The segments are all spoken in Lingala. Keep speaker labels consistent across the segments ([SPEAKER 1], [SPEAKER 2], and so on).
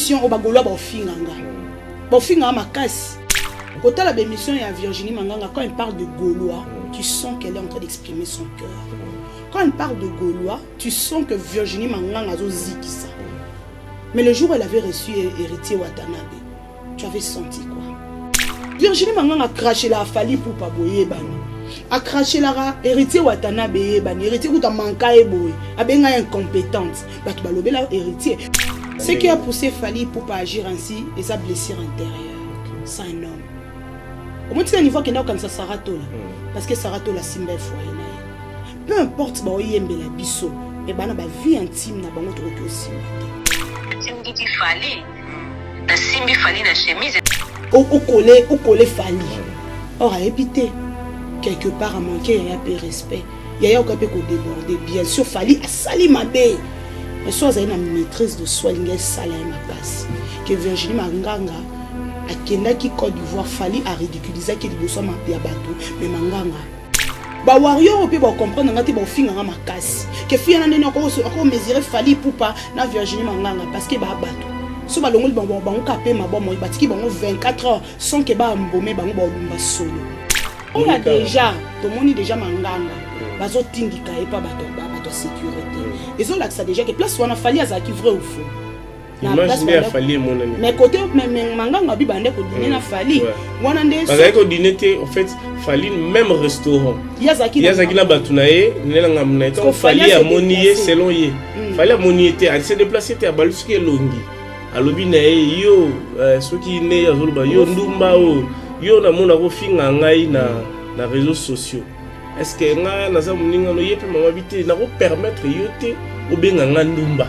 [SPEAKER 1] émission au bagolo ba ofinganga. Ba ofinganga makasi. Quand la émission il y a Virginie Manganga quand elle parle de Gaulois, tu sens qu'elle est en train d'exprimer son cœur. Quand elle parle de Gaulois, tu sens que Virginie Manganga a ziki ça. Mais le jour où elle avait reçu héritier Watanabe, tu avais senti quoi? Virginie Manganga a craché la Fali pour pas boyer bani. A craché la héritier Watanabe bani, héritier ou ta manka e boy, a benga incompétente. Bah tu vas lever la héritier. Ce qui a poussé Fali pour pas agir ainsi et sa blessure intérieure. C'est un homme. Au moins tu sais niveau qu'il y a comme ça Sarato là. Parce que Sarato la simba foyer na. Peu importe ba oyembe la biso, et bana ba vie intime na bango to aussi.
[SPEAKER 2] Timgiti Fali. La simbi Fali na chemise.
[SPEAKER 1] Au collé Fali. Or à épité. Quelque part à manquer, il y a peu respect. Il y a un peu déborder. Bien sûr, Fali a sali ma bé. Mais soit il y a une maîtrise de soi, il y a sali ma passe. Que Virginie Manganga a Kenda qui Côte d'Ivoire Fali a ridiculisé qu'il y a un bateau. Mais Manganga. Ba warrior on peut comprendre ngati ba finga ma casse. Que fille na nene ko mesurer Fali pour pas na Virginie Manganga parce que ba bateau. So ba longoli ba capé ma bon mo batiki bango 24 heures sans que ba mbomé bango ba lumba solo. On a déjà, tout le monde déjà manganga. Bazo tingika et pas bato sécurité. Ils ont là que ça déjà que place où on a fallu à ça qui vrai ou faux.
[SPEAKER 3] Imaginez à fallu mon ami.
[SPEAKER 1] Mais côté même manganga bi bande ko dîner na fallu. Wana ndé.
[SPEAKER 3] Parce que dîner en fait fallu même restaurant. Yazaki na batunaye, nelanga mnaito fallu à monier selon ye. Fallu à monier était à se déplacer à baluski longi. Alobi na yo ceux qui né ya zoloba yo ndumba o. Yo na mona ko finga ngai na réseaux sociaux. Est-ce que nga na za muninga no yepe mama bité na ko permettre yo te obenga ngandumba.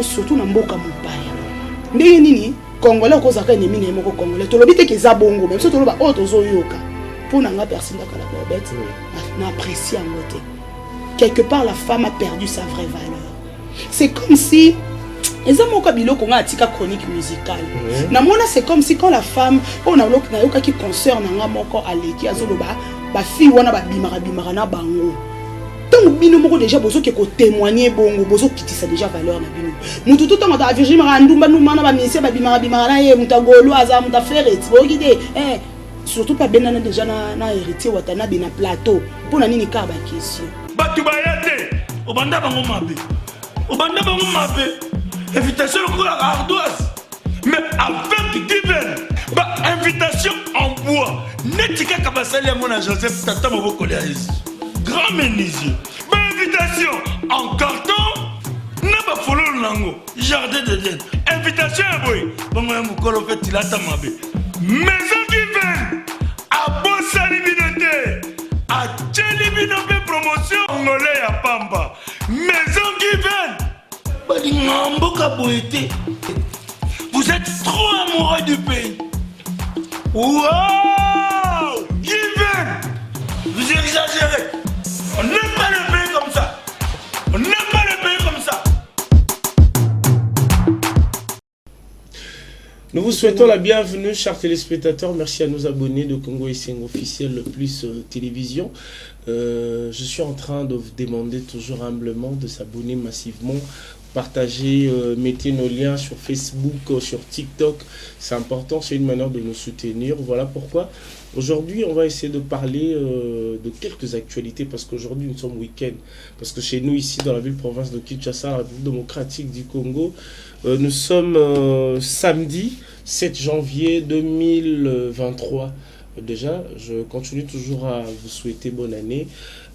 [SPEAKER 1] Surtout na mboka mopaya. Ndenge nini Congolais ko zaka ennemi na moko Congolais. To lobi te ke za bongo même so to loba o to zo yoka. Pour na nga personne da kala bobette. Na apprécier en côté. Quelque part la femme a perdu sa vraie valeur. C'est comme si les hommes ont biloko nga atika chronique musicale. Namona c'est comme si quand la femme on a loka na yoka qui concerne nga moko aleki azoloba ba fille wana ba bimara na bango. Donc bino moko déjà bozo ke ko témoigner bongo bozo kitisa déjà valeur na bino. Mutu tout temps ta Virginie Marandumba nous mana ba ministère ba bimara na ye mutagolo aza muta frère bogide surtout pas benana déjà na héritier Watanabe na plateau pour na nini ka ba question.
[SPEAKER 4] Batu bayate obanda bango mabe. Obanda bango mabe. Invitation pour la ardoise. Mais avec divin, invitation en bois. Netika Kabasali à mon Joseph Tata Moboko grand menuisier. Invitation en carton. N'a pas follow lango. Jardin de Dieu. Invitation à boy. Bon, moi, mon colo fait il a ta mabe. Maison divine. À Bossa Libinoté. À Tchelibinoté promotion. Angolais à Pamba. Maison divine. Vous êtes trop amoureux du pays. Wow! Given! Vous exagérez. On n'aime pas le pays comme ça. On n'aime pas le pays comme ça.
[SPEAKER 3] Nous vous souhaitons la bienvenue, chers téléspectateurs. Merci à nos abonnés de Congo Esseng officiel le plus télévision. Je suis en train de vous demander toujours humblement de s'abonner massivement. Partagez, mettez nos liens sur Facebook, sur TikTok. C'est important, c'est une manière de nous soutenir. Voilà pourquoi aujourd'hui, on va essayer de parler de quelques actualités parce qu'aujourd'hui, nous sommes week-end. Parce que chez nous, ici, dans la ville-province de Kinshasa, la République démocratique du Congo, nous sommes samedi 7 janvier 2023. Déjà, je continue toujours à vous souhaiter bonne année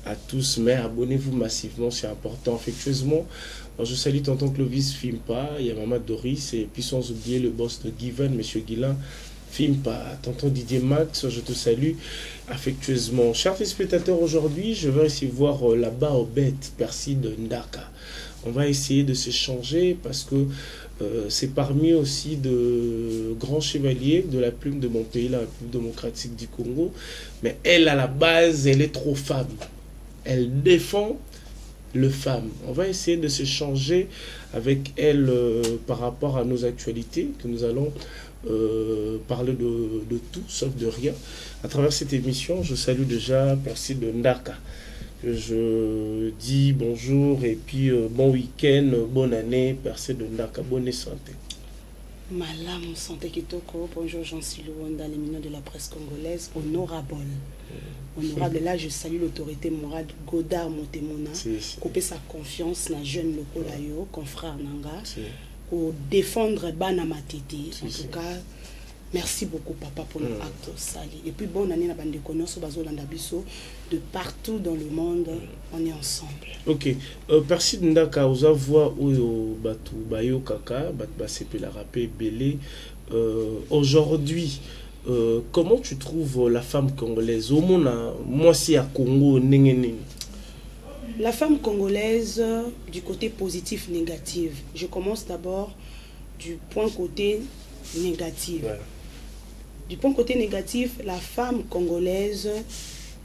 [SPEAKER 3] à tous, mais abonnez-vous massivement, c'est important, affectueusement. Alors, je salue tonton Clovis Fimpa, il y a maman Doris, et puis sans oublier le boss de Given, monsieur Guilain Fimpa, tonton Didier Max, je te salue affectueusement. Chers téléspectateurs, aujourd'hui, je vais essayer de voir là-bas au bête Percy de Ndaka. On va essayer de s'échanger parce que c'est parmi aussi de grands chevaliers de la plume de mon pays, la République démocratique du Congo. Mais elle, à la base, elle est trop femme. Elle défend le femme. On va essayer de s'échanger avec elle par rapport à nos actualités, que nous allons parler de tout, sauf de rien. À travers cette émission, je salue déjà Percy de Ndaka. Je dis bonjour et puis bon week-end, bonne année, Percy de Ndaka, bonne santé.
[SPEAKER 1] Malam Santé Kitoko, bonjour Jean-Sylou Wanda, les mineurs de la presse congolaise, honorable. Honorable, là je salue l'autorité morale Godard Montemona, couper sa confiance dans jeune Lokolayo, confrère Nanga, pour défendre Bana Matete. En tout cas, merci beaucoup papa pour le acte sali. Et puis bonne année na bande konoso bazolanda biso de partout dans le monde, on est ensemble. OK.
[SPEAKER 3] Merci ndaka oza voix oyo batu bayo kaka bat basepe la rapé belé. Aujourd'hui comment tu trouves la femme congolaise au monde moi si à Congo nengeni?
[SPEAKER 1] La femme congolaise du côté positif négatif. Je commence d'abord du point côté négatif. Ouais. Du point côté négatif, la femme congolaise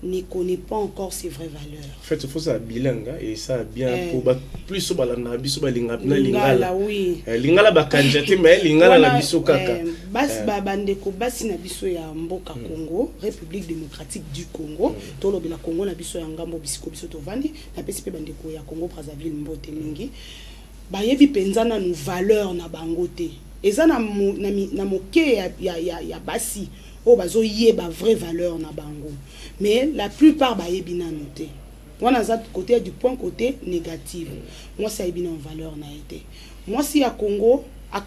[SPEAKER 1] ne connaît pas encore ses vraies valeurs. En
[SPEAKER 3] fait, il faut ça bilingue et ça bien pour plus sur la biso lingala
[SPEAKER 1] oui
[SPEAKER 3] lingala bakanjate mais lingala la biso kaka
[SPEAKER 1] bas bandeko basi na biso ya mboka Congo, République démocratique du Congo, to lobela Congo na biso ya ngambo bisiko biso to vandi na pesi pe bandeko ya Congo Brazzaville mbote mingi ba yebi penzana nu valeur na bangote. Eza na moke ya basi o bazo yeba vraie valeur na bango, mais la plupart ba yebi na noté wana za côté du point côté négatif. Moi ça yebi na valeur na été moi si à Congo a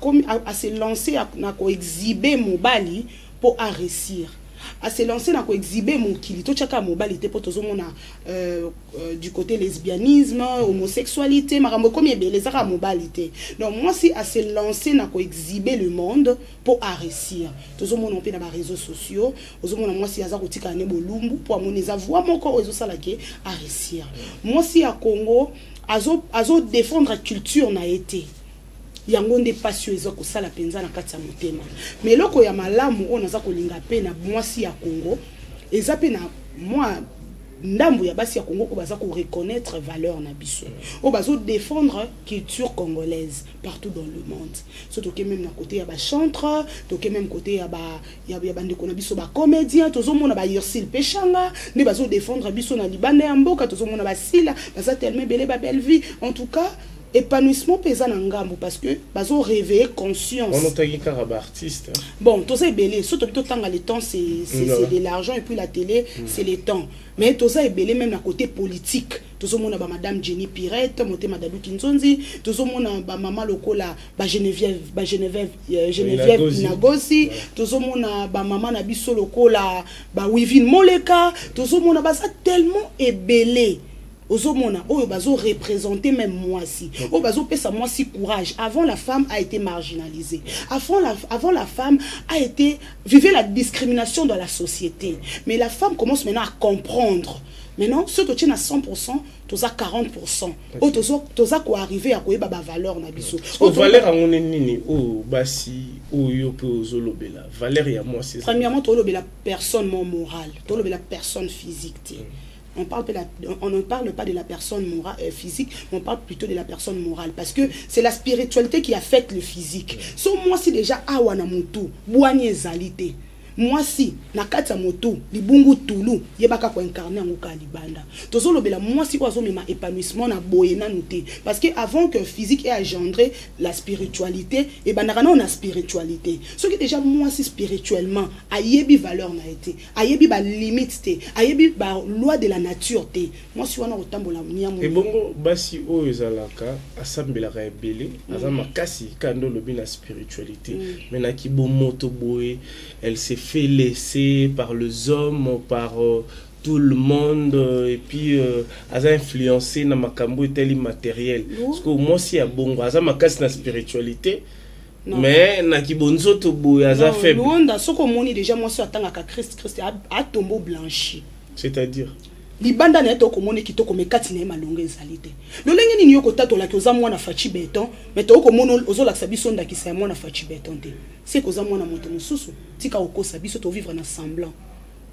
[SPEAKER 1] se lancer na ko exhiber mobali pour réussir à se lancer na ko exhiber mon kili to chaka mobali te poto zomona du côté lesbianisme, homosexualité, marambo comme les arabes mobalité. Donc moi si à se lancer na ko exhiber le monde pour réussir. To zomona pe na ba réseaux sociaux, zomona moi si aza ko tika ne bolumbu pour moneza voix moko ezo sala ke réussir. Moi si à Congo azo défendre la culture na été yango nde passion ezo ko sala penza na kati ya motema mais loko ya malamu on aza ko linga pe na mwasi ya Congo eza pe na moi ndambu ya basi ya Congo ko baza ko reconnaître valeur na biso o bazo défendre culture congolaise partout dans le monde surtout que même na côté ya ba chanteur to que même côté ya ba bandeko na biso ba comédien tozo mona ba Yursil Pechanga ne bazo défendre biso na libanda ya mboka tozo mona ba Sila baza tellement belle ba belle vie en tout cas épanouissement paysan en gambo parce que bazo réveiller conscience.
[SPEAKER 3] On entend qu'il y a artiste.
[SPEAKER 1] Bon, tout ça est belé. Surtout tant le temps c'est de l'argent et puis la télé c'est le temps. Mais tout ça est belé même à côté politique. Tout ça mon ba madame Jenny Pirette, monté madame Kinzonzi, tout ça mon ba maman lokola ba Geneviève Nagosi, tout ça mon ba maman na biso lokola ba Wivine Moleka, tout ça mon ba ça tellement est belé. Ozomona, oyo bazo représenter même moi si. Oyo bazo pesa moi si courage. Avant la femme a été marginalisée. Avant la femme a été vivait la discrimination dans la société. Mais la femme commence maintenant à comprendre. Maintenant, ceux qui tiennent à 100%, tous à 40%. Ou tous à quoi arriver à quoi ba valeur na biso.
[SPEAKER 3] Valeur on est nini o basi o yo pe ozolobela. Valeur ya moi c'est.
[SPEAKER 1] Premièrement, to lobela personne morale, to lobela personne physique. On ne parle pas de la personne morale, physique, on parle plutôt de la personne morale. Parce que c'est la spiritualité qui affecte le physique. So moi si déjà awana mutu, boanye zalité. Moi si nakata moto libungu tulu yebaka ko incarner en kalibanda tozo lobela moi si ozo mema épanouissement na boyena nuté parce que avant que physique ait engendré la spiritualité et banakana on a spiritualité ce qui déjà moi si spirituellement ayebi valeur na été ayebi ba limite té ayebi ba loi de la nature té moi si wana otambola nyamo
[SPEAKER 3] et bongo basi o ezalaka asambela ka ebele azama kasi kando lobi na spiritualité mais na ki bo moto boye elle s'est fait laisser par les hommes, par tout le monde, et puis a influencé dans ma cambo tel immatériel. Parce que moi si a bon, a ma casse na spiritualité, mais na ki bonzo to boy a faible.
[SPEAKER 1] Non, dans ce qu'on moni déjà moi si attend à Christ a tombeau blanchi.
[SPEAKER 3] C'est-à-dire
[SPEAKER 1] libanda na to komone kitoko mekati na malonga ezalite lolenge nini yoko tato la koza mwana fachi beton mais to komono ozo la sabiso ndakisa ya mwana fachi beton te c'est koza mwana moto mususu tika okosa biso to vivre na semblant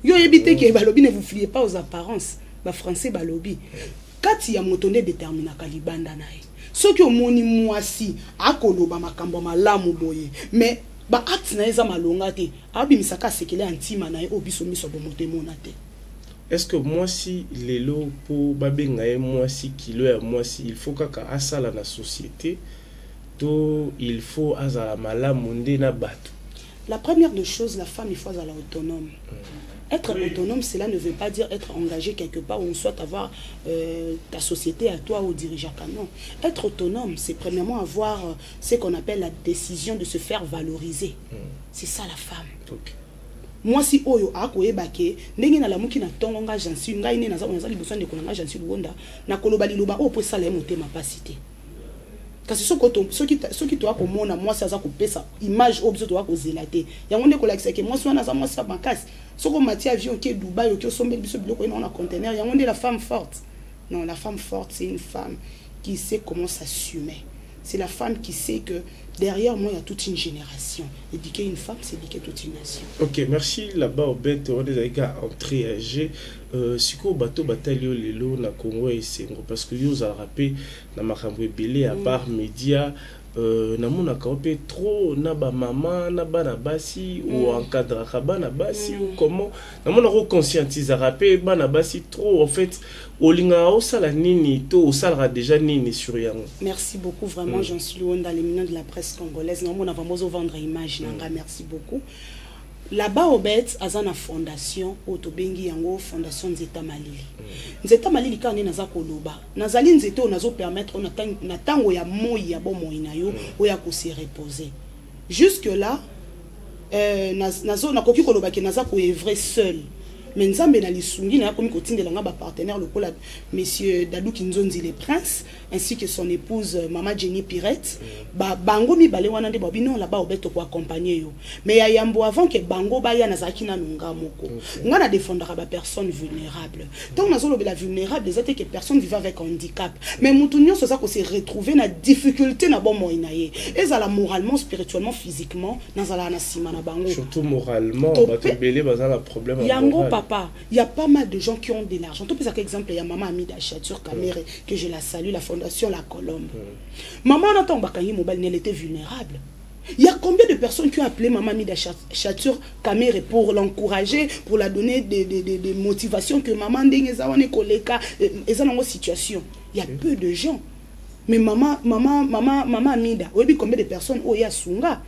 [SPEAKER 1] yo yebite ke balobi ne vous fiez pas aux apparences ba français balobi kati ya moto nde détermina ka libanda na ye soki omoni mwasi akoloba makambo malamu boye mais ba acte na eza malonga te abimisaka sekele antima na ye obiso miso bomote mona te.
[SPEAKER 3] Est-ce que moi si les lots pour babenga moi si kilo ya moi si il faut kaka asala na société to il faut azala malamu nde na bato.
[SPEAKER 1] La première des choses, la femme, il faut être autonome. Être autonome, cela ne veut pas dire être engagé quelque part où on souhaite avoir ta société à toi ou dirigeant. Non. Être autonome, c'est premièrement avoir ce qu'on appelle la décision de se faire valoriser. C'est ça la femme.
[SPEAKER 3] Okay.
[SPEAKER 1] Moi si oyo akoyebake ndenge na lamuki na tongo nga jansi ngai ne naza onazali besoin de konanga jansi luonda na koloba liloba o po sala motema pasité. Kasi soki to akomona moi ça za kopesa image obso to akozela te yango nde kolakisa ke moi so na za moi sa bankasi soko mati avion ke Dubai ke sombe biso biloko na conteneur yango nde la femme forte. Non, la femme forte c'est une femme qui sait comment s'assumer. C'est la femme qui sait que derrière moi, il y a toute une génération. Éduquer une femme, c'est éduquer toute une nation.
[SPEAKER 3] Ok, merci. Là-bas, au bête, on est à entrer à G. Si vous bateau bataillon lelo na Congo et Sengo parce que vous avez rappelé na makambo belé à part média na mona kaopé trop na ba maman na ba na basi ou encadre ba na basi ou comment na mona ko conscientiser rappelé ba na basi trop en fait olinga o sala nini to o sala déjà nini sur yango.
[SPEAKER 1] Merci beaucoup vraiment Jean Sulonda l'éminent de la presse congolaise na mona vraiment vendre image nanga merci beaucoup. Là-bas au bet azana fondation otobengi yango fondation Nzeta Malili. Nzeta Malili quand on naza koloba nazali nzeto nazo permettre na tango ya moi ya bo moi na yo oya ko se reposer. Jusque là nazo na koki koloba ke naza ko evrer seul. Mais nzambe na lisungi na komi kotindela nga ba partenaire lokola monsieur Dadou Kinzonzi le prince ainsi que son épouse maman Jenny Pirette bango mi balé wana nde babino là-bas obeto ko accompagner yo mais ya yambo avant que bango ba ya nazaki na nunga moko nga na défendra ba personne vulnérable donc nazo lobela vulnérable des que personne vivant avec handicap mais mutunyo so ça ko se retrouver na difficulté na bon moyen naye ezala moralement spirituellement physiquement nazala na sima na bango
[SPEAKER 3] surtout moralement bato belé bazala problème
[SPEAKER 1] yango papa, il y a pas mal de gens qui ont de l'argent. Tout par exemple, il y a maman Amida Chatur Kamere, que je la salue, la fondation La Colombe. Maman Nathan Bakanyi Mobile, elle était vulnérable. Il y a combien de personnes qui ont appelé maman Amida Chatur Kamere pour l'encourager, pour la donner des motivations que maman Dengezawane Koleka, et ça dans une situation. Il y a peu de gens. Mais maman Amida, oui, combien de personnes oh, il y a Sunga.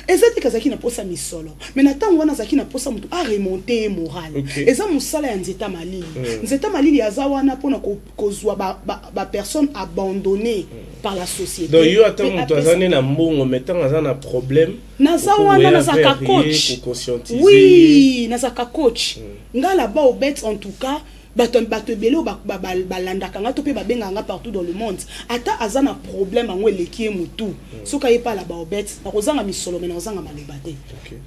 [SPEAKER 1] Ezati kazaki na posa misolo mais na tango wana zaki na posa mutu a remonter moral eza musala ya Nzeta Malili Nzeta Malili yaza wana pona kozwa ba personne abandonnée par la société
[SPEAKER 3] donc yo ata mutu azane na mbongo mettant azana problème
[SPEAKER 1] naza wana nazaka coach
[SPEAKER 3] pour conscientiser
[SPEAKER 1] oui nazaka coach ngala ba obet en tout cas bato belo balandaka nga to pe babenga nga partout dans le monde ata azana problème ango eleki mutu soka yepa la ba obet nakozanga misolo mais nakozanga maloba te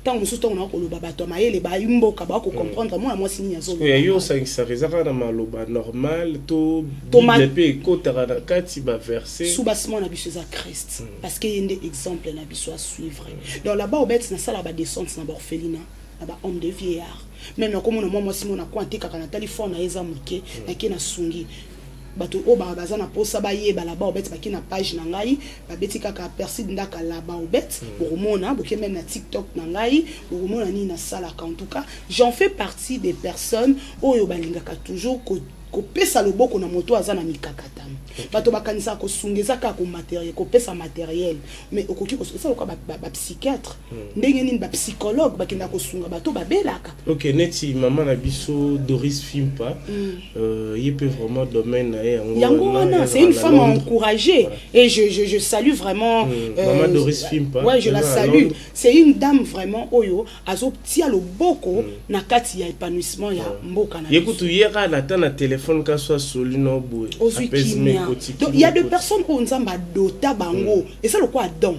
[SPEAKER 1] tant musu to na ko loba bato mayele ba imboka ba ko comprendre moi sini yazo
[SPEAKER 3] ya yo ça rezaka na maloba normal to bible pe ko tara kati ba verser
[SPEAKER 1] sous bassement na biso za Christ parce que yende exemple na biso à suivre donc là-bas obet na sala ba descente na orphelinat na homme de vieillard même comme moi Simon na kwante kaka na téléphone na eza muke na ke na sungi bato o ba bazana posa ba ye ba là-bas obet ba ki na page na ngai ba beti kaka Perside ndaka là-bas obet bomona boke même na TikTok na ngai bomona ni na sala en tout cas j'en fais partie des personnes oyo balingaka toujours ko pesa loboko na moto azana mikakatana bato bakanisa ko sungeza ka ko matériel ko pesa matériel mais okoki ko ça ko ba psychiatre ndenge nini ba psychologue bakenda ko sunga bato babelaka.
[SPEAKER 3] OK neti maman na biso Doris Fimpa il peut vraiment domaine
[SPEAKER 1] yango c'est une femme à encourager voilà. Et je salue vraiment
[SPEAKER 3] maman Doris Fimpa
[SPEAKER 1] ouais je la salue c'est une dame vraiment oyo azo tia loboko na kati ya épanouissement ya mboka na
[SPEAKER 3] yekutu yera na ta na téléphone ka soit solino boue
[SPEAKER 1] donc il y a des personnes où on zamba dota bango et ça le quoi donc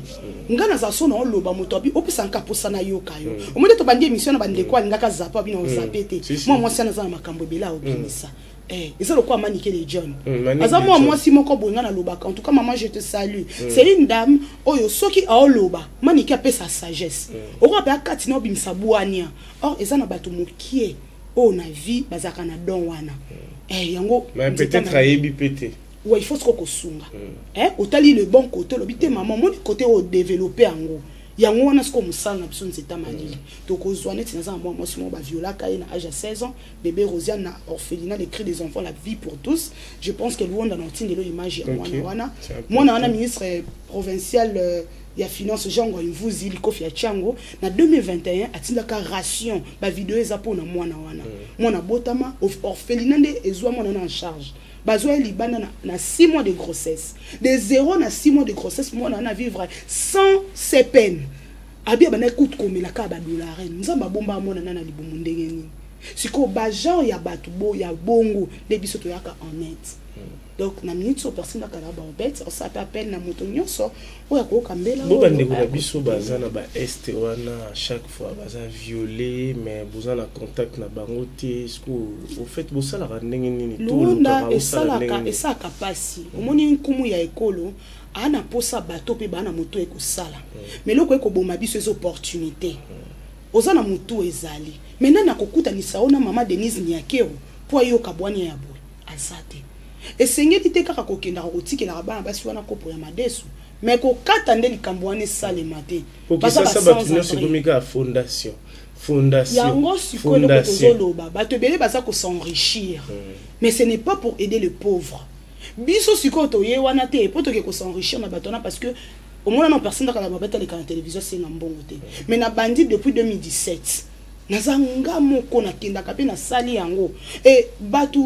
[SPEAKER 1] ngana za sona loba motobi opisa nka posana yoka yo omode to bandi émission na bande kwa ngaka zapa bino zapete moi sana za makambo bela obimisa et ça le quoi maniquer les John aza moi si moko bonga na loba en tout cas maman je te salue c'est une dame oyo soki a loba maniquer a sa sagesse o ko ba katina obimisa buania or eza na bato mokie o na vie bazaka na don wana yango
[SPEAKER 3] mais peut-être ayebi pété
[SPEAKER 1] ouais il faut se kosunga otali le bon côté lobité maman mon côté au développer ango yango wana siko musala na biso nzeta malili tokozwa neti naza moi moi simo ba violaka na âge à 16 ans bébé Rosiane na orphelinat les cris des enfants la vie pour tous je pense que Luanda na tindelo image ya mwana wana ministre provincial il y a finance Jango Mvuzi Likofi ya Chango na 2021 atindaka ration ba vidéo eza pona mwana wana mwana botama orphelinat nde ezwa mwana na en charge bazwa libana na 6 mois de grossesse de 0 na 6 mois de grossesse mwana na vivre sans ses peines abia bana coûte comme la ka ba dollar nzamba bomba mwana na libumu ndenge nini siko ba genre ya batu bo ya bongo de biso to yaka en net. Donc na minute so personne na kala ba obet ça s'appelle na moto nyonso o ya ko kambela
[SPEAKER 3] bo bande ko na biso bazana ba est wana chaque fois baza violé mais bozana contact na bango te siko au fait bo sala ka ndenge nini
[SPEAKER 1] tout le et ça kapasi omoni nkumu ya ekolo ana posa bato pe bana moto ekosala mais loko ekoboma biso les opportunités ozana moto ezali maintenant na kokuta ni saona mama Denise Nyakero po yo kabwani ya boy azate esengeli te kaka kokenda kotikela bana basi wana kopo ya madesu mais kokata nde likambo wana esalema te
[SPEAKER 3] parce que ça batunyo sekomika fondation
[SPEAKER 1] yango sikolo tozoloba bato ebele baza ko s'enrichir mais ce n'est pas pour aider les pauvres biso sikoyo toye wana te po toke ko s'enrichir na bato wana parce que au moins non personne dans la babeta les télévision c'est na mbongo te mais na bandit depuis 2017 nazanga moko na kindaka pe na sali yango et batu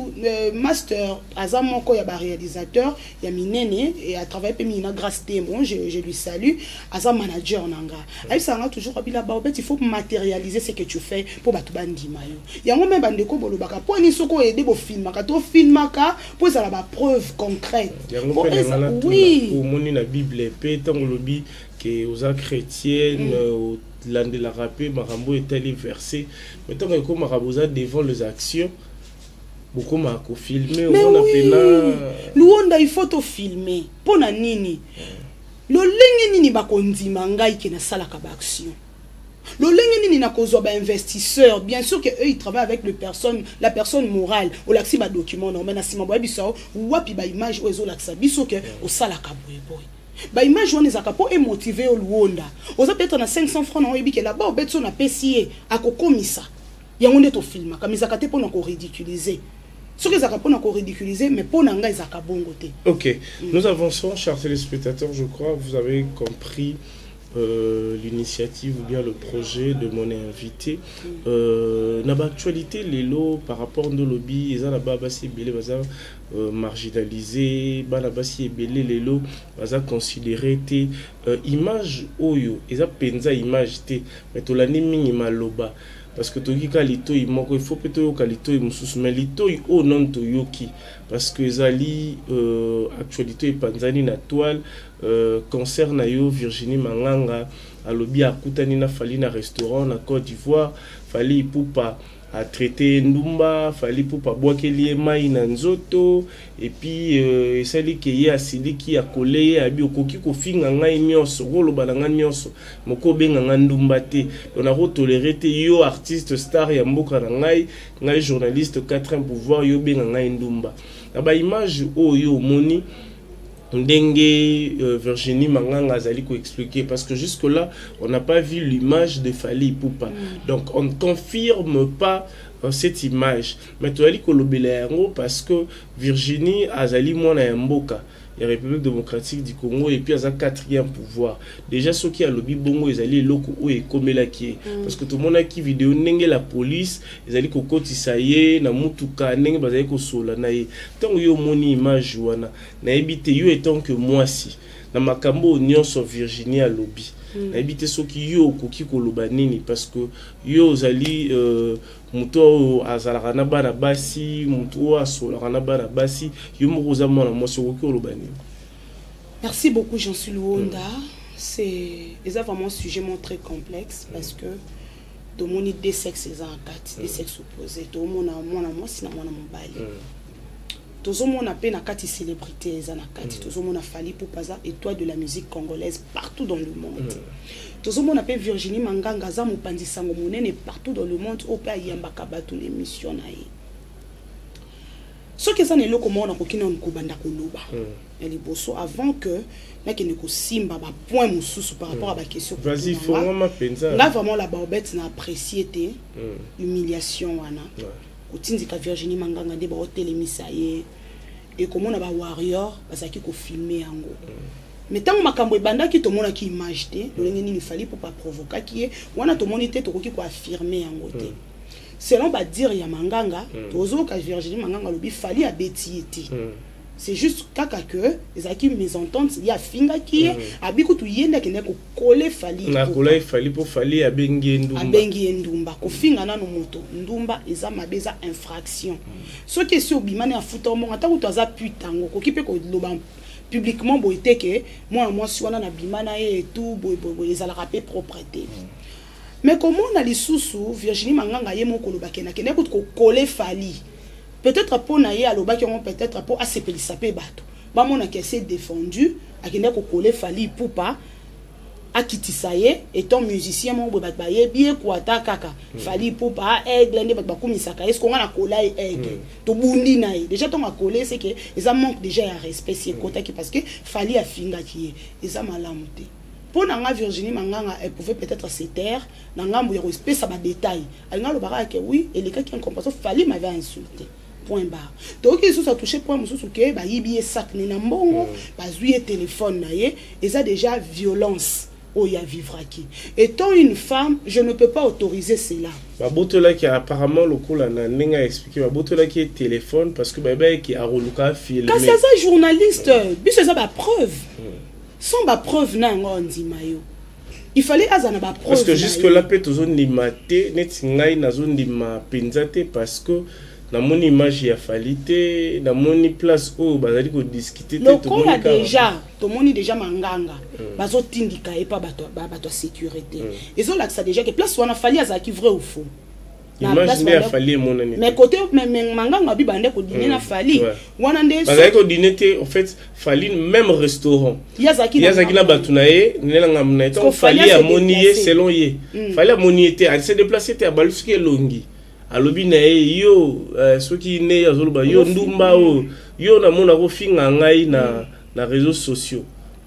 [SPEAKER 1] master aza moko ya ba réalisateur ya minene et à travers pe mina grâce témoin je lui salue aza manager nanga ai sanga toujours abila ba obet il faut matérialiser ce que tu fais pour batu bandima yo yango même bandeko bolobaka po ni soko aider bo filmaka to filmaka po za la ba preuve concrète
[SPEAKER 3] yango pe ngana tout moni na bible pe tango lobi que aux chrétiennes l'ande la rapé marambo est allé verser maintenant que comme marabosa devant les actions beaucoup m'a ko filmer on a pena
[SPEAKER 1] Luanda il faut to filmer pona nini lo lengi nini ba kondima ngai ke na sala ka ba action lo lengi nini na kozwa ba investisseur bien sûr que eux ils travaillent avec la personne morale au laxi ba document non mais na sima boy biso wapi ba image ozo laxa biso que au sala ka boy ba image wana ezaka po émotiver au Luanda oza peut-être na 500 francs na oyebi ke là-bas obetso na pesier akokomisa yango nde to filma kamizaka te pona ko ridiculiser ce que ezaka pona ko ridiculiser mais pona nga ezaka bongo te.
[SPEAKER 3] OK, nous avançons chers téléspectateurs, je crois vous avez compris l'initiative ou bien le projet de mon invité na ba actualité lelo par rapport au lobby eza na ba basi belé baza marginalisé bana basi belé lelo baza considéré te image oyo eza penza image te mais to la ni mingi maloba parce que toki kalito imoko il faut peut-être yo kalito mususu mais lito o non to yoki parce que zali actualité panzani na toile concerne yo Virginie Manganga alobi akutani na fali na restaurant na Côte d'Ivoire fali poupa a traité ndumba fali poupa boakeli mai na nzoto et puis esali ke ya siliki ya kolé abi okoki ko finga ngai nyonso rolo balanga nyonso moko benga ndumba te on a toléré te yo artiste star ya mboka na ngai journaliste 4e pouvoir yo benga ngai ndumba na ba image oyo moni ndenge Virginie Manganga azali ko expliquer parce que jusque là on n'a pas vu l'image de Fally Ipupa donc on ne confirme pas cette image mais tu ali ko lobela yango parce que Virginie azali mwana ya mboka la République démocratique du Congo et puis à sa 4e pouvoir déjà ce qui a lobby bongo ils allaient loko ou et comme la qui parce que tout le monde a qui vidéo n'enge la police ils allaient kokoti saye na mutuka n'enge bazali ko sola na ye tant yo moni image wana na ebite yo étant que moi si na makambo nyonso Virginie a lobby na ebite so ki yo koki koloba nini parce que yo zali muto azalaka na bana basi muto asolaka na bana basi yo mokoza mona moso koki koloba nini.
[SPEAKER 1] Merci beaucoup Jean-Sul Luanda. C'est vraiment un sujet très complexe parce que tout le monde a des sexes des sexes opposés. Tout le monde a moi si na mwana mobali. Tout le monde a peine à quatre célébrités tout le monde a Fally Ipupa étoile de la musique congolaise partout dans le monde. Tout le monde a Virginie Manganga za mopandi sango monene partout dans le monde au pays yambaka batu l'émission na ye. Ce que ça n'est pas comme on a aucun nkobanda koloba. Elle est bosso avant que n'a que ne ko simba ba point mususu par rapport à la question.
[SPEAKER 3] Vas-y, faut vraiment penser.
[SPEAKER 1] Là vraiment la Baobette n'a apprécié l'humiliation wana. Kotindi ka Virginie Manganga de ba télémisa ye et comme on a ba warrior bazaki ko filmer yango. Mais tant makambo ebanda ki to mona ki image te, lolenge ni fallait pour pas provoquer qui wana to monité to ko affirmer yango te. Selon ba dire ya Manganga, tozo ka Virginie Manganga lobi fallait a bêtité. C'est juste kaka que les acquis mésententes il y a finga qui abiku tu yenda kende ko coller fallait.
[SPEAKER 3] Na coller fallait pour fallait a bengi ndumba.
[SPEAKER 1] A bengi ndumba ko finga na no moto. Ndumba eza mabeza infraction. Ce qui est sur bimane a futa mo ata ko toza putango ko kipe ko loba publiquement boité que moi si wana na bimana et tout les ala rapé propreté. Mais comment on a les sous Virginie Manganga yemo ko lobake na kene ko coller fali peut-être pour naie à lobake on peut-être pour asepelisa pe bato ba mona qui s'est défendu a kene ko coller fali pour pas akitisaye étant musicien mon ba baye bien ko ta kaka fali pour pas aigle ne ba kumisaka est-ce qu'on a coller aigle to bundi naie déjà ton a coller c'est que ça manque déjà un respect c'est côté parce que fali a finga qui est ça malamuté. Pour Nanga Virginie Manganga, elle pouvait peut-être se taire, Nanga Mouya respect ça va détail. Elle n'a le barrage que oui, et les cas qui ont compris, fallait m'avait insulté. Point barre. Donc ils sont touché point monsieur que bah yibi sac ni nambongo, bah zuye téléphone naie, et ça déjà violence. Oh ya vivre qui. Étant une femme, je ne peux pas autoriser cela.
[SPEAKER 3] Bah botola qui apparemment le coup là n'a expliqué bah botola qui est téléphone parce que bah qui a relouka filmé.
[SPEAKER 1] Quand c'est ça journaliste, bis c'est ça ba preuve. Sans ma preuve il fallait azana ba preuve
[SPEAKER 3] parce que jusque là peut zone limité net ngai na zone lima penzate parce que na mon image ya falité na mon place où bazali ko discuter
[SPEAKER 1] tout le monde déjà tout le monde déjà Manganga bazo tindika et pas bato sécurité et ça là ça déjà que place wana fali azaki vrai ou faux.
[SPEAKER 3] Imagine a fallu mon année.
[SPEAKER 1] Mais côté Manganga bi bande ko dîner na fali wana nde
[SPEAKER 3] bazali ko dîner te en fait fali même restaurant yazaki na batunaye nelanga mna to fali a monier selon ye fali a monier te a se déplacer te a baluski longi alobi na yo soki ne azoloba yo ndumba o yo na mona ko finga ngai na réseaux sociaux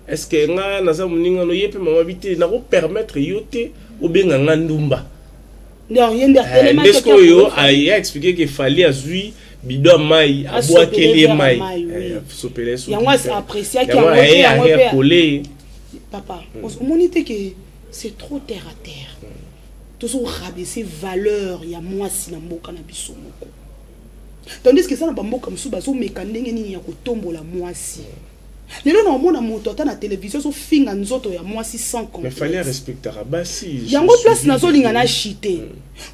[SPEAKER 3] est-ce que nga na za muninga no yepe mama bité na ko permettre yo te obenga nga ndumba. Est-ce que a expliqué qu'il fallait azui bidon mai a boire kelé mai sopelé so
[SPEAKER 1] yango apprécier qui a
[SPEAKER 3] collé
[SPEAKER 1] papa on monite que c'est trop terre à terre toujours rabaisser valeur ya moi si na mboka na biso moko tandis que ça na bamboka msu bazo mekandenge nini ya kotombola moi si lelo na mona moto ata na télévision so finga nzoto ya moi si sans compte.
[SPEAKER 3] Mais fallait respecter Rabasi.
[SPEAKER 1] Yango place na zo linga na chité.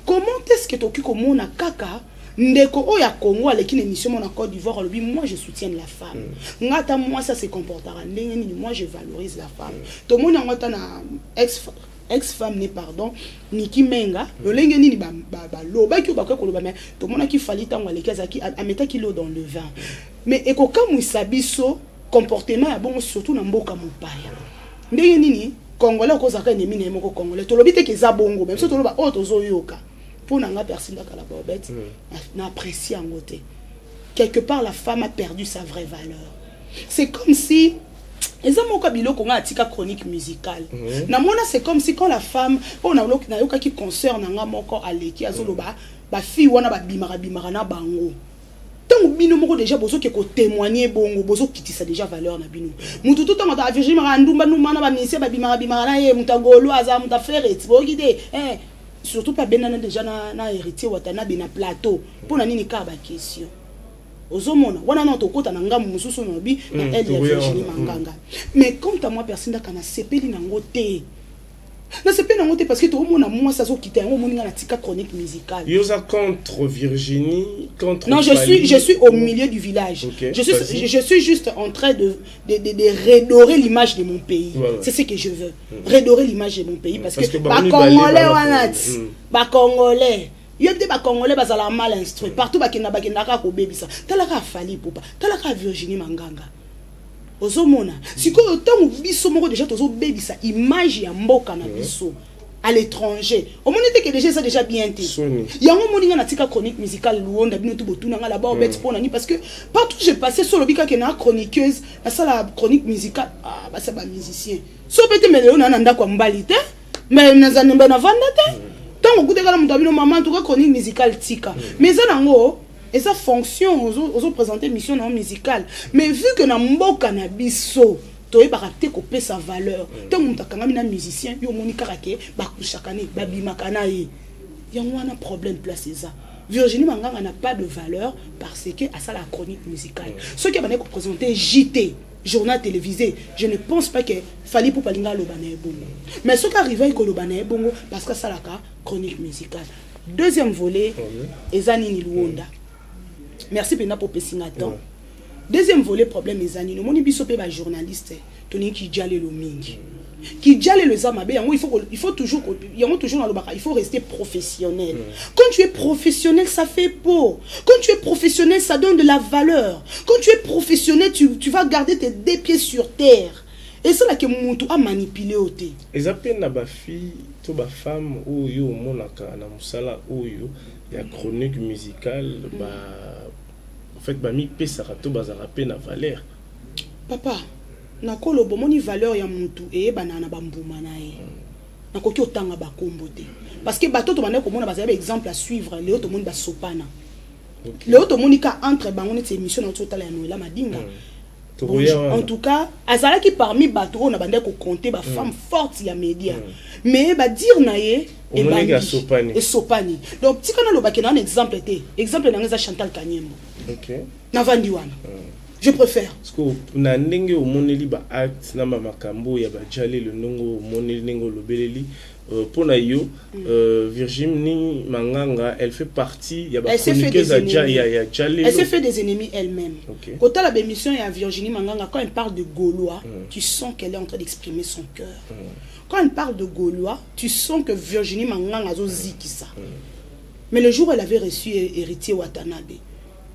[SPEAKER 1] Comment est-ce que toki ko mona kaka ndeko o ya Congo avec une émission mon Côte d'Ivoire lui moi je soutiens la femme. Ngata moi ça se comportera ndenge nini moi je valorise la femme. To mona ngata na ex-femme ne pardon Niki Menga lolenge nini ba loba ki ba ko loba mais to mona ki fali tango aleka zaki ameta kilo dans le vin. Mais ekokamu sabiso comportement ya bon surtout na mboka mopaya ndenge nini congolais ko zaka ennemi na moko congolais to lobi te ke za bongo même surtout loba o tozo yoka pour nanga personne da kala Baobette na apprécier en côté quelque part la femme a perdu sa vraie valeur. C'est comme si eza moko biloko nga atika chronique musicale na mona c'est comme si quand la femme on a na yoka ki concert nanga moko aleki azoloba ba fille wana ba bimara na bango. Tant bino moko déjà bozo ke ko témoigner bongo bozo kitisa déjà valeur na bino mutu tout temps ta Virginie Marandumba numana ba ministère ba bimara na ye mutagolo aza muta frère bogide surtout pas benana déjà na héritier watana bina plateau pour na nini ka ba question ozomona wana na tokota na ngamu mususu na bi na elle ya Virginie Manganga mais comme ta moi personne da kana sepeli nango te. Non, c'est pas non parce que tout le monde a moi ça quitter on moninga na tika chronique musicale.
[SPEAKER 3] Yosa contre Virginie contre.
[SPEAKER 1] Non, je suis au milieu du village. Okay, je suis juste en train de redorer l'image de mon pays. Ouais. C'est ce que je veux. Redorer l'image de mon pays parce que ba congolais wanati. Ba congolais yende ba congolais bazala mal instruit partout ba kenda ka ko bebisa. Talaka fali popa. Talaka Virginie Manganga. Ozomona siko tango biso moko déjà tozo bebisa image ya mboka na biso à l'étranger. Au monde que déjà ça déjà bien été. Il y a un moment où chronique musicale Luanda bino tout botou nga là-bas parce que partout j'ai passé sur le bika que na chroniqueuse, la chronique musicale bah c'est pas musicien. So peut-être mais on anda kwa mbalite, mais nazana na vandate. Tant au goût de la mtabino maman tout chronique musicale tika. Mais ça nango et sa fonction aux présenter mission non musicale. Mais vu que na mboka na biso toi il va rater couper sa valeur tant on t'a quand même un musicien yo moni karake ba kushakane ba bimakana y a un problème place ça Virginie Manganga n'a pas de valeur parce que à ça la chronique musicale ceux qui vont présenter JT journal télévisé je ne pense pas que fallait pour palinga lo bana bongo mais ceux qui arrivaient ko lo bana bongo parce que ça la chronique musicale deuxième volet ezani ni Luanda merci pena pour pessingaton. Deuxième volet problème les années, mon biso pe ba journaliste, toni qui diale le mingi. Qui diale le zamabe, il faut toujours dans le baka, il faut rester professionnel. Quand tu es professionnel, ça fait beau. Quand tu es professionnel, ça donne de la valeur. Quand tu es professionnel, tu vas garder tes deux pieds sur terre. Et c'est là que mon a manipulé au thé.
[SPEAKER 3] Et ça peine na ba fille, to ba femme ou yo monaka na musala ou yo, il y a chronique musicale ba en fait, bah, mi pesa rato bazara pe na valeur.
[SPEAKER 1] Papa, na kolo bomoni valeur ya mutu e banana bambuma na e. Na koki otanga ba kombote. Parce que bato to bana ko mona bazaba exemple à suivre, le auto monde ba sopana. Le auto monika entre bangoni cette émission na totala ya Noël Madinga. Bon, en tout cas, azala qui parmi bato na bande ko compter ba femme forte ya média. Mais ba dire na ye et sopani. Donc si kana lo ba un exemple exemple na ngeza Chantal Kanyembo. OK. Na vandiwana. Je préfère. Parce
[SPEAKER 3] que na ndenge o moneli ba acte na makambo ya ba jale le nongo moneli nengo lobeleli pour na yo Virginie Manganga elle fait partie ya ba chroniqueuse ya jale.
[SPEAKER 1] Elle s'est fait des ennemis elle-même. Quand la émission ya Virginie Manganga quand elle parle de Gaulois, tu sens qu'elle est en train d'exprimer son cœur. Quand elle parle de Gaulois, tu sens que Virginie Manganga zo ziki ça. Mais le jour où elle avait reçu héritier Watanabe,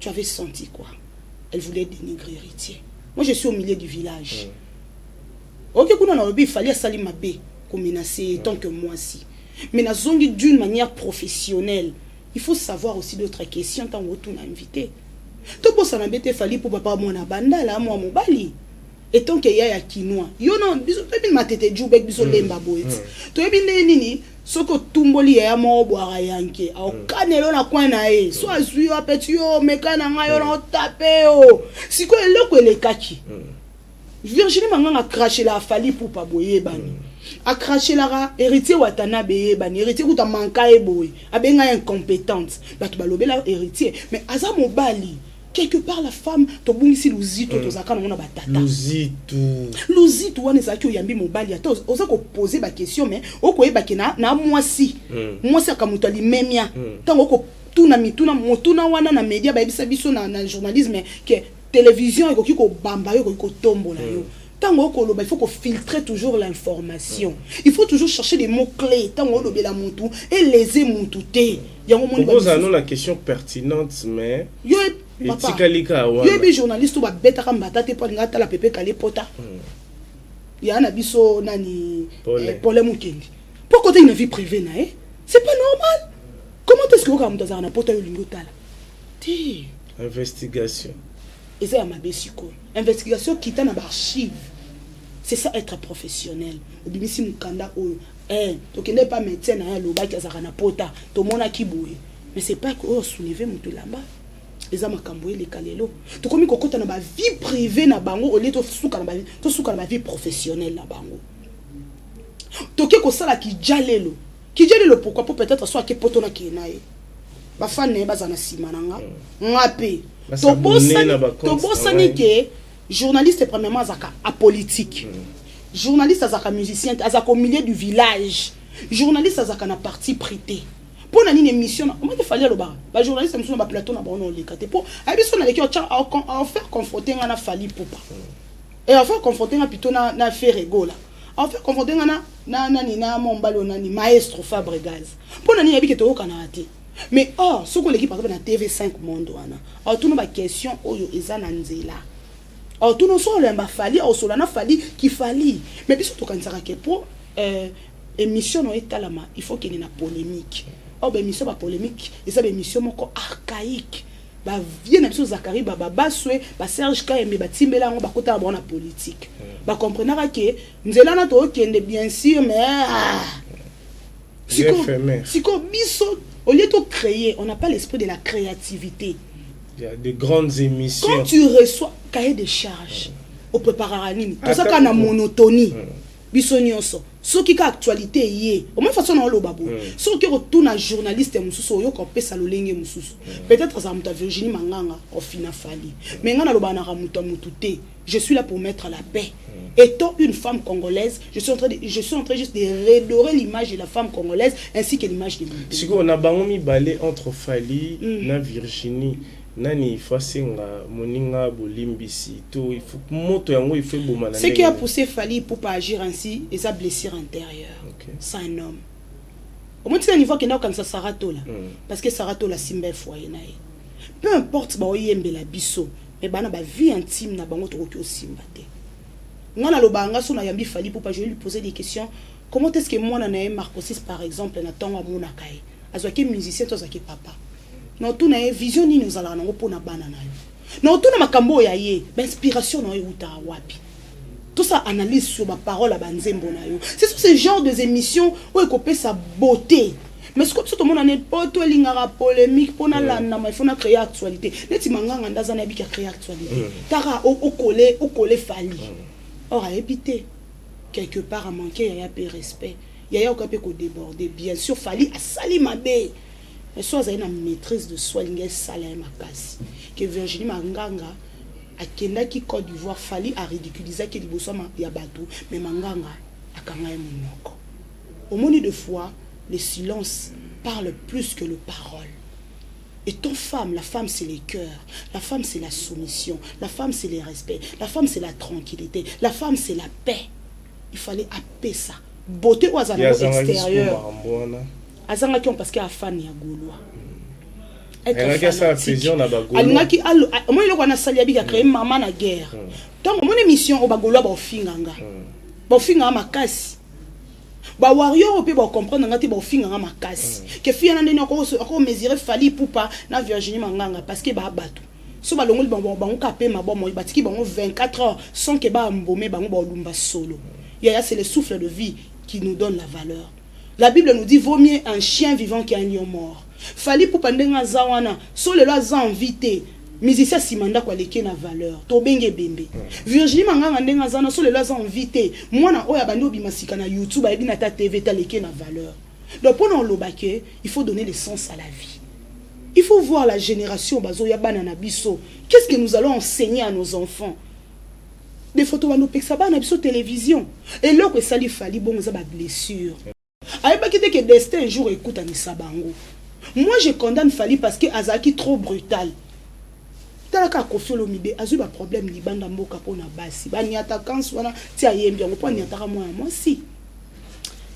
[SPEAKER 1] tu avais senti quoi? Elle voulait dénigrer héritier. Moi je suis au milieu du village. Ok, il fallait salir ma baie comme menacer tant que moi si. Mais na zongi d'une manière professionnelle. Il faut savoir aussi d'autres questions tant que tu m'as invité. Tout pour ça n'embêter fallait pour papa mon abanda là moi mon bali. Et tant qu'il y a quinoa. Yo non, biso te bin matete djoubek biso lemba boeti. To ebine nini soko tumboli ya mo boara yanke. Au kanelo na kwa na e. So azui apeti yo mekana ngayo na tape o. Siko eloko ele kaki. Virginie Manganga a craché la fali pour pas boyer bani. A craché la héritier Watanabe bani. Héritier ou ta manka e boy. Abenga incompétente. Batu balobe la héritier. Mais aza mo bali. Quelque part la femme to bungisi luzito to zakana mona batata luzito wana ezaki oyambi mobali ata oza ko poser ba question mais okoyeba ke na mwasi mwasi akamuto alimemia tango ko tuna mituna motuna wana na media ba ebisa biso na journalisme que télévision ekoki ko bamba yo ko tombola yo tango ko loba il faut ko filtrer toujours l'information il faut toujours chercher des mots clés tango lobela mutu et léser mutu te yango moni
[SPEAKER 3] ba la question pertinente mais
[SPEAKER 1] yo bi journaliste ba beta kambata te pour ngata la pepe kale pota ya na biso nani Paul Mukendi pourquoi tu as une vie privée na c'est pas normal comment est-ce que vous comme dans na pota yo lingotala ti
[SPEAKER 3] investigation
[SPEAKER 1] et ça ma besiko investigation qui t'a na archive c'est ça être professionnel obimisi mukanda o to kende pas médecin na lo ba ki azaka na pota to mona kiboye mais c'est pas que soulever mutulamba les amakambo les kalelo to komi kokota na ba vie privée na bango au lieu to suka na ba vie professionnelle na bango to ke ko sala ki jalelo pourquoi peut-être soit ke poto na kenae ba fan ne bazana simananga ngape to bosani ke journaliste premièrement azaka apolitique journaliste azaka musicien azaka au milieu du village journaliste azaka na parti prêté pour une émission comment il fallait le bar ba journaliste me sur ba plateau na bon les caté pour abiso na leki en faire confronter na fali popa et en faire confronter na plutôt na faire rigola en fait confronter na mombalo ni maestro Fabregas pour nani yabi ke to kana ate mais ce qu'on l'équipe par exemple na TV5 monde wana tout nos ba question oyo eza na nzela tout nos so lemba fali so lana fali ki fali mais biso to kansaka ke pour émission no etalama il faut qu'il y ait une polémique. Oh ben émission ba polémique et ça émission moko archaïque. Ba vie na biso Zakari ba baswe ba Serge Kayembe ba timbela ngo ba kota ba na politique. Ba comprenera que nzela na to kende bien sûr mais siko biso au lieu de créer, on n'a pas l'esprit de la créativité.
[SPEAKER 3] Il y a de grandes émissions.
[SPEAKER 1] Quand tu reçois cahier de charges au préparation, tout ça qu'on a monotonie. Biso nyonso. Ce qui est actualité yé. Au moins façon on le babo. Ce qui retourne à journaliste mususu yo ko pesa lolenge mususu. Peut-être ça muta Virginie Manganga au fina fali. Mais ngana loba na ramuta mutute. Je suis là pour mettre la paix. Étant une femme congolaise, je suis en train juste de redorer l'image de la femme congolaise ainsi que l'image de mon pays.
[SPEAKER 3] Si on a bangomi balé entre Fali na Virginie. Nani fasinga moninga bolimbisi to il faut moto yango il faut bomana.
[SPEAKER 1] Ce qui a poussé Fali pour pas agir ainsi et sa blessure intérieure. C'est un homme. Au moins tu sais niveau qu'il n'a aucun Sarato là parce que Sarato la simba foyer nae. Peu importe ba oyembe la biso mais bana ba vie intime na bango to ko simba te. Ngana lobanga so na yambi Fali pour pas je lui poser des questions. Comment est-ce que moi na Marco 6 par exemple na tonga mona kai. Azwaki musicien to zaki papa. Non tout na vision ni nous allons pour na bana na yo. Non tout na makambo ya ye, inspiration na yo uta wapi. Tout ça analyse sur ma parole à banzembo na yo. C'est sur ce genre de émissions où écoper sa beauté. Mais ce que tout le monde n'est pas tout lingara polémique pour na landa mais il faut na créer actualité. Neti manganga ndaza na bi ka créer actualité. Tara au coller Fali. Or à éviter quelque part à manquer il y a peu respect. Il y a aucun peu ko déborder. Bien sûr Fali a sali mabe. Mais soit une maîtrise de soi, il y a salaire makasi. Que Virginie Manganga a kendaki Côte d'Ivoire Fali a ridiculisé que liboso ya batou, mais Manganga a kangaya monoko. Au moment de foi, le silence parle plus que les paroles. Et ton femme, la femme c'est les cœurs, la femme c'est la soumission, la femme c'est le respect, la femme c'est la tranquillité, la femme c'est la paix. Il fallait appeler ça. Beauté aux extérieur. Azanga qui ont parce qu'il a fan ya Gaulois.
[SPEAKER 3] Elle a sa fusion na Bagolo.
[SPEAKER 1] Alingaki moi il a sali abi a créé maman na guerre. Donc mon émission au Bagolo ba ofinganga. Ba ofinganga makasi. Ba warrior pe ba comprendre ngati ba ofinganga makasi. Que fia na ndeni ko mesurer Fali Poupa na Virginie Manganga parce que ba batu. So ba longoli ba kapé ma bon moi batiki ba 24 heures sans que ba mbomé ba lumba solo. Yaya c'est le souffle de vie qui nous donne la valeur. La Bible nous dit vaut mieux un chien vivant qu'un lion mort. Fali pour pendenga zawana, so le lois invité. Musicien simanda kwa leke na valeur. To benge bembe. Virginie Manganga ndenga zana so le lois invité. Moi na oya bandi obimasika na YouTube ayebi na ta TV ta leke na valeur. Donc pour nous lobake, il faut donner le sens à la vie. Il faut voir la génération bazo ya bana na biso. Qu'est-ce que nous allons enseigner à nos enfants? Des photos bano peksa bana biso télévision. Et là que sali Fali bon za ba blessure. Que destin un jour écoute Anissa Bango. Moi je condamne Fali parce que Azaki trop brutal. Talaka Kofi Olomide azu ba problème ni banda mboka pona basi. Ba ni attaquant swana ti ayembi on pas ni ataka moi si.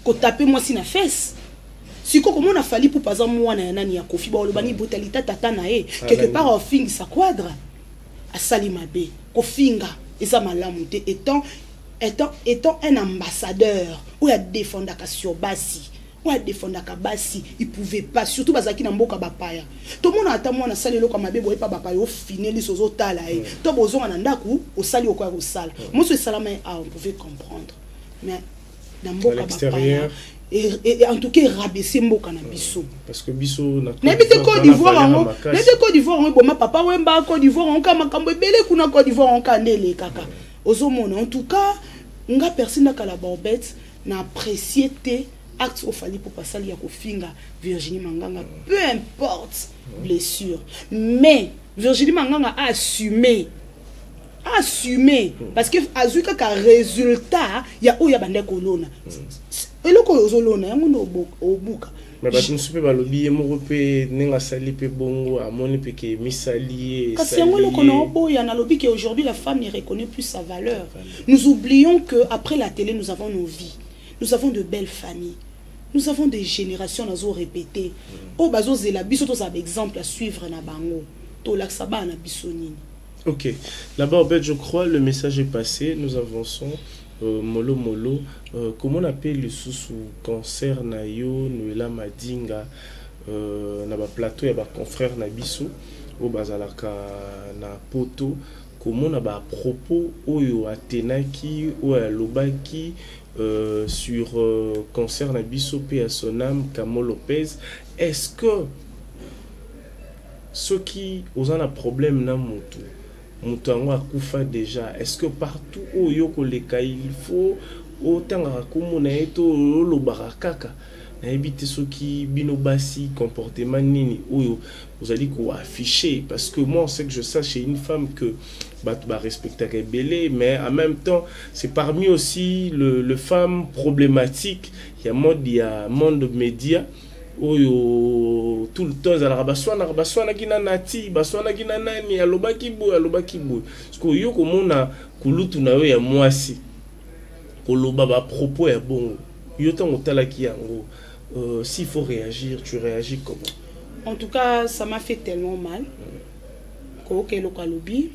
[SPEAKER 1] Ko taper moi si na fesse. Si ko comment na Fali pour pas moi na nani ya Kofi ba olobani brutalité tata na e quelque part au fing sa quadre. A Salimabe ko finga eza malamu te étant un ambassadeur ou a défendre sur Bassi ou a défendre Bassi il pouvait pas surtout bazaki na mboka bapaya tout le monde attend moi na sali lo kama bebo pa bapaya au fineli sozo tala e to bozo na ndaku au sali au quoi au sala moi ce salama on pouvait comprendre mais na mboka bapaya et en tout cas rabaisser mboka na biso
[SPEAKER 3] parce que biso na
[SPEAKER 1] Côte d'Ivoire Côte d'Ivoire on bon papa wemba Côte d'Ivoire on ka makambo belé kuna Côte d'Ivoire on ka ndele kaka ozomona en tout cas nga personne na kala bobette na apprécié te acte au Fali pour passer ya kofinga Virginie Manganga peu importe blessure mais Virginie Manganga a assumé parce que azuka ka résultat ya oya bande kolona eloko ozolona yango obuka
[SPEAKER 3] mais ba nsupe ba lobi mo pe nenga sali pe bongo amoni pe ke misali
[SPEAKER 1] kasi yango loko na oboya na lobi que aujourd'hui la femme ne reconnaît plus sa valeur. Nous oublions que après la télé nous avons nos vies, nous avons de belles familles, nous avons des générations nazo répétées o bazo zela biso to za exemple à suivre na bango to laksaba na bisonini.
[SPEAKER 3] OK, là-bas je crois le message est passé, nous avançons. Molo Molo, comment on appelle le sous cancer na yo Noela Madinga na ba plateau ya ba confrère na biso au bazalaka na poto, comment na ba propos oyo atenaki ou alobaki sur cancer na biso pe à son âme Kamo Lopez. Est-ce que ceux qui ont un problème na moto Moutango akufa déjà, est-ce que partout où yoko leka il faut autant rakumuna eto lo barakaka na éviter ceux qui binobasi comportement nini ou vous allez quoi afficher, parce que moi on sait que je sache chez une femme que bah respecter belé, mais en même temps c'est parmi aussi le femme problématique, il y a monde média oyo tout le temps ala baswana kina nati baswana kina nani alobaki bo parce que yo komona kulutu na yo ya mwasi koloba ba propos ya bon yo tango talaki yango s'il faut réagir, tu réagis comment?
[SPEAKER 1] En tout cas, ça m'a fait tellement mal. Koke lokalobi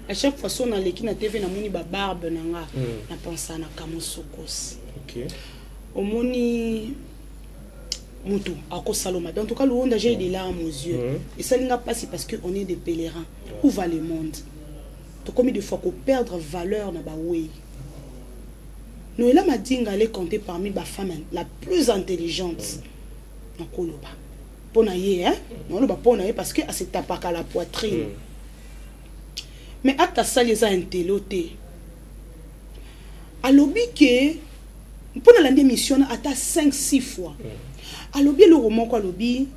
[SPEAKER 1] à chaque fois on a l'équipe na TV na moni ba barbe nanga na pensa na Kamo Sokos. OK. Au moni Moutou, à Saloma. En tout cas, le monde a des larmes aux yeux. Et ça n'a pas, c'est parce qu'on est des pèlerins. Où va le monde? Donc, combien de fois qu'on perdre valeur dans la way? Noëlla m'a dit qu'elle est comptée parmi les femmes la plus intelligente. Donc, on l'a pas. Pour naïe, hein? On l'a pas pour naïe parce qu'elle s'est tapée à la poitrine. Mais à ta salle, les a intelloté. À l'objet que, pour la démission, à ta 5-6 fois. Alobi le roman quoi alobi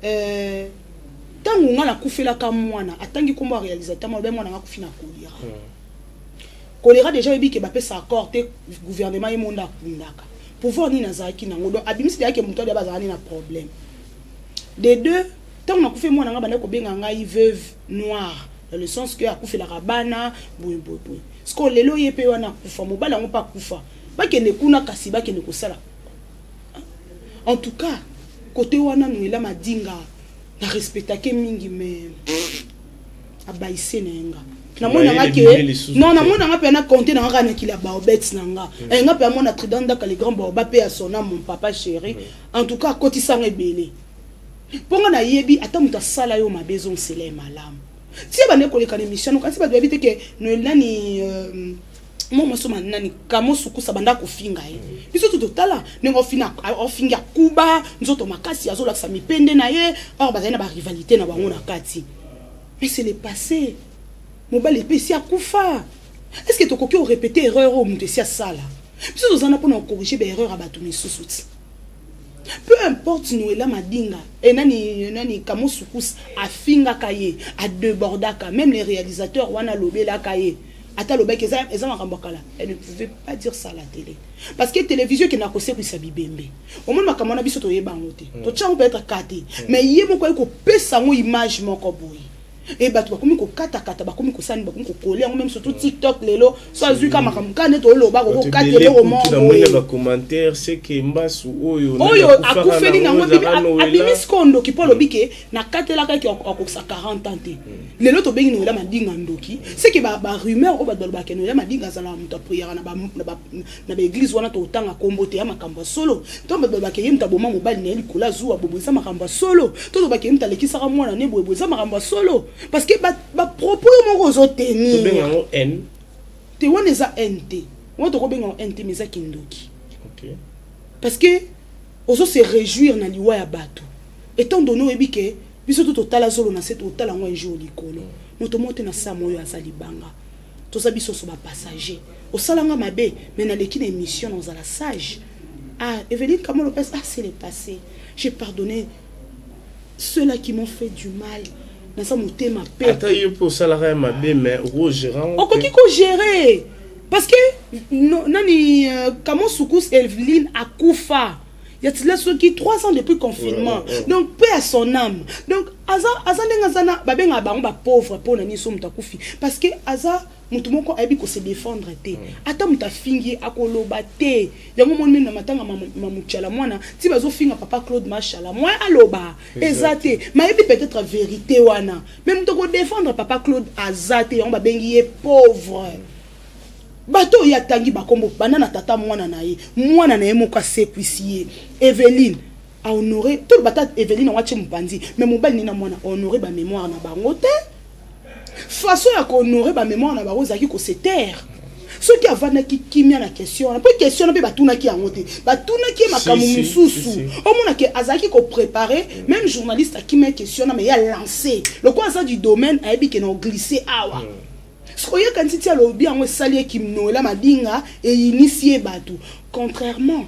[SPEAKER 1] tango nga la kufela ka mwana atangi komba réalisateur mo be mwana nga kufina kolera déjà yebi ke ba pesa accord te gouvernement ye monda kundaka pouvoir ni nazaki nango donc abimisi yake muto de bazani na problème des deux tango na kufe mwana nga bana ko benga nga veuve noire dans le sens que akufela rabana boy sko lelo yepe wana kufa mobala ngo pa kufa ba ke ne kuna kasi ba ke ne ko sala. En tout cas, côté wana Noëlla Madinga na respectake mingi mais abaissé nenga. Na mona ngake non na mona ngapé na compter na ngana kila baobet nanga. Et ngapé à mona tridanda ka les grands baobet paix à son âme mon papa chéri. En tout cas côté sanga belé. Ponga na yebi ata muta sala yo mabezo sele malam. Si ba ne koleka émission quand si ba doit éviter que Noëlla ni moi soma nani Kamo Sukusa banda ko finga biso tout totala nengo fina ofinga kuba nzoto makasi azola sa mipende na ye or bazana ba rivalité na bango na kati mais c'est le passé mobile pesi akufa est-ce que tokoki o répéter erreur o mutesi sala biso tozana pona corriger ba erreur abatu misusuti peu importe Noëlla Madinga et nani Kamo Sukusa afinga kaye a débordaka même les réalisateurs wana lobela kaye. Elle ne pouvait pas dire ça à la télé. Parce que la télévision qui n'a pas de sa bibembe. Au moins, ma camarade biso to yebangote. To tcha on peut être katé. Mais yé mon ko pesa mo image mon ko boy. Et bah tu vas comme ko kata bah comme ko sani bah comme ko coller même surtout TikTok lelo. Soit zuka makamka ne to lo ba ko katé le roman.
[SPEAKER 3] Tu as dans commentaire c'est que mbasu oyo.
[SPEAKER 1] Oyo akufeli na ngobi abimis kondo ki polo bike na katé la ka ki okoksa 40 ans te. Lelo to bengi Noëlla Madinga ndoki. C'est que ba rumeur o ba dolba ke Noëlla Madinga za la muta prière na ba église wana to tanga kombote ya makamba solo. To ba dolba ke yimta boma mobile ne likola zuwa bobo za makamba solo. To ba ke yimta lekisa ka mwana ne bobo za makamba solo. Parce que ba propos mon rozo tenir.
[SPEAKER 3] To benga ngo N.
[SPEAKER 1] Te wana za NT. Wana to ko benga NT meza kindoki.
[SPEAKER 3] OK.
[SPEAKER 1] Parce que ozo se réjouir na liwa ya bato. Étant donné ebike biso tout total zolo na set total ngo jour likolo. Moto mote na sa moyo azali banga. To sa biso so ba passager. O salanga mabe mais na l'équipe émission dans la sage. Ah, Evelyne Kamo Lopez, ah c'est le passé. J'ai pardonné ceux-là qui m'ont fait du mal. Dans sa moté ma paix.
[SPEAKER 3] Attends, il faut salarié mabe mais gérant.
[SPEAKER 1] On peut gérer. Parce que nani Kamo Sukusa Evelyne akufa. Il y a là ceux qui 3 ans depuis confinement. Donc paix à son âme. Donc azana babenga bango ba pauvre pour nani so mutakufi parce que aza mutu moko ayebi ko se défendre te. Ata muta fingi akoloba te. Yango moni na matanga mamuchala mwana ti bazo finga papa Claude Machala. Moi aloba ezate. Mayebi peut-être vérité wana. Même to ko défendre papa Claude azate on ba bengi pauvre. bato ya tangi bakombo banana tata mwana na ye moka sekwisi Evelyne a honoré tout bata Evelyne wache mpanzi mais mobali ni na mwana honoré ba mémoire na bango te façon ya ko honoré ba mémoire na bango zaki ko se taire ce qui avana ki kimia na question na pe question na pe batuna ki yango te batuna ki makamu mususu au mona ke azaki ko préparer même journaliste qui met question na mais ya lancé le quoi ça du domaine a ebi ke na glisser awa Soya quand tu as le bien salier qui la madinga et initier batou. Contrairement,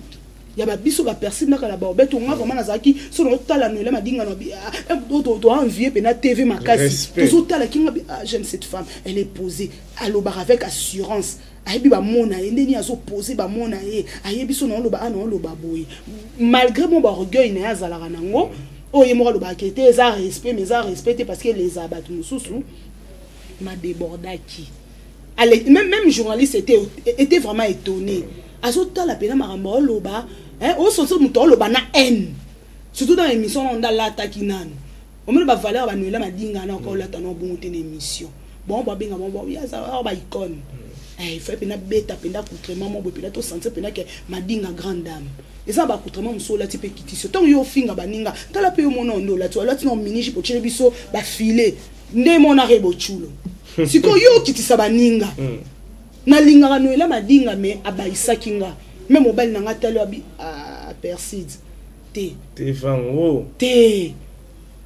[SPEAKER 1] il y a ma biso ba personne na la bobette on va vraiment nazaki sur le tala la madinga no bi to envier pena TV makasi. Tout tala kinga bi j'aime cette femme, elle est posée aloba avec assurance. Ayebi ba mona ndeni azo poser ba mona ayebi so no loba no loba boy. Malgré mon orgueil na azala nango, o yemo loba kete za respect mais za respecter parce que les abatu mususu m'a débordaki. Même journaliste était vraiment étonné. Azota la pena maramba loba, au sens muto loba na haine. Surtout dans l'émission on a l'attaque nan. On me ba valeur ba nuela madinga na ko lata no bon ten émission. Bon ba benga bon ya za ba icône. Il faut pena beta pena coutrement mo pena to sentir pena que madinga grande dame. Et ça ba coutrement muso la type kitisi. Tant yo finga baninga, tala pe yo monondo la tu la tu no miniji po chele biso ba filer. Nde mona rebo chulo siko yo kitisa baninga na linga no ela madinga me abaisa kinga me mobile nanga talo abi a perside te
[SPEAKER 3] vango
[SPEAKER 1] te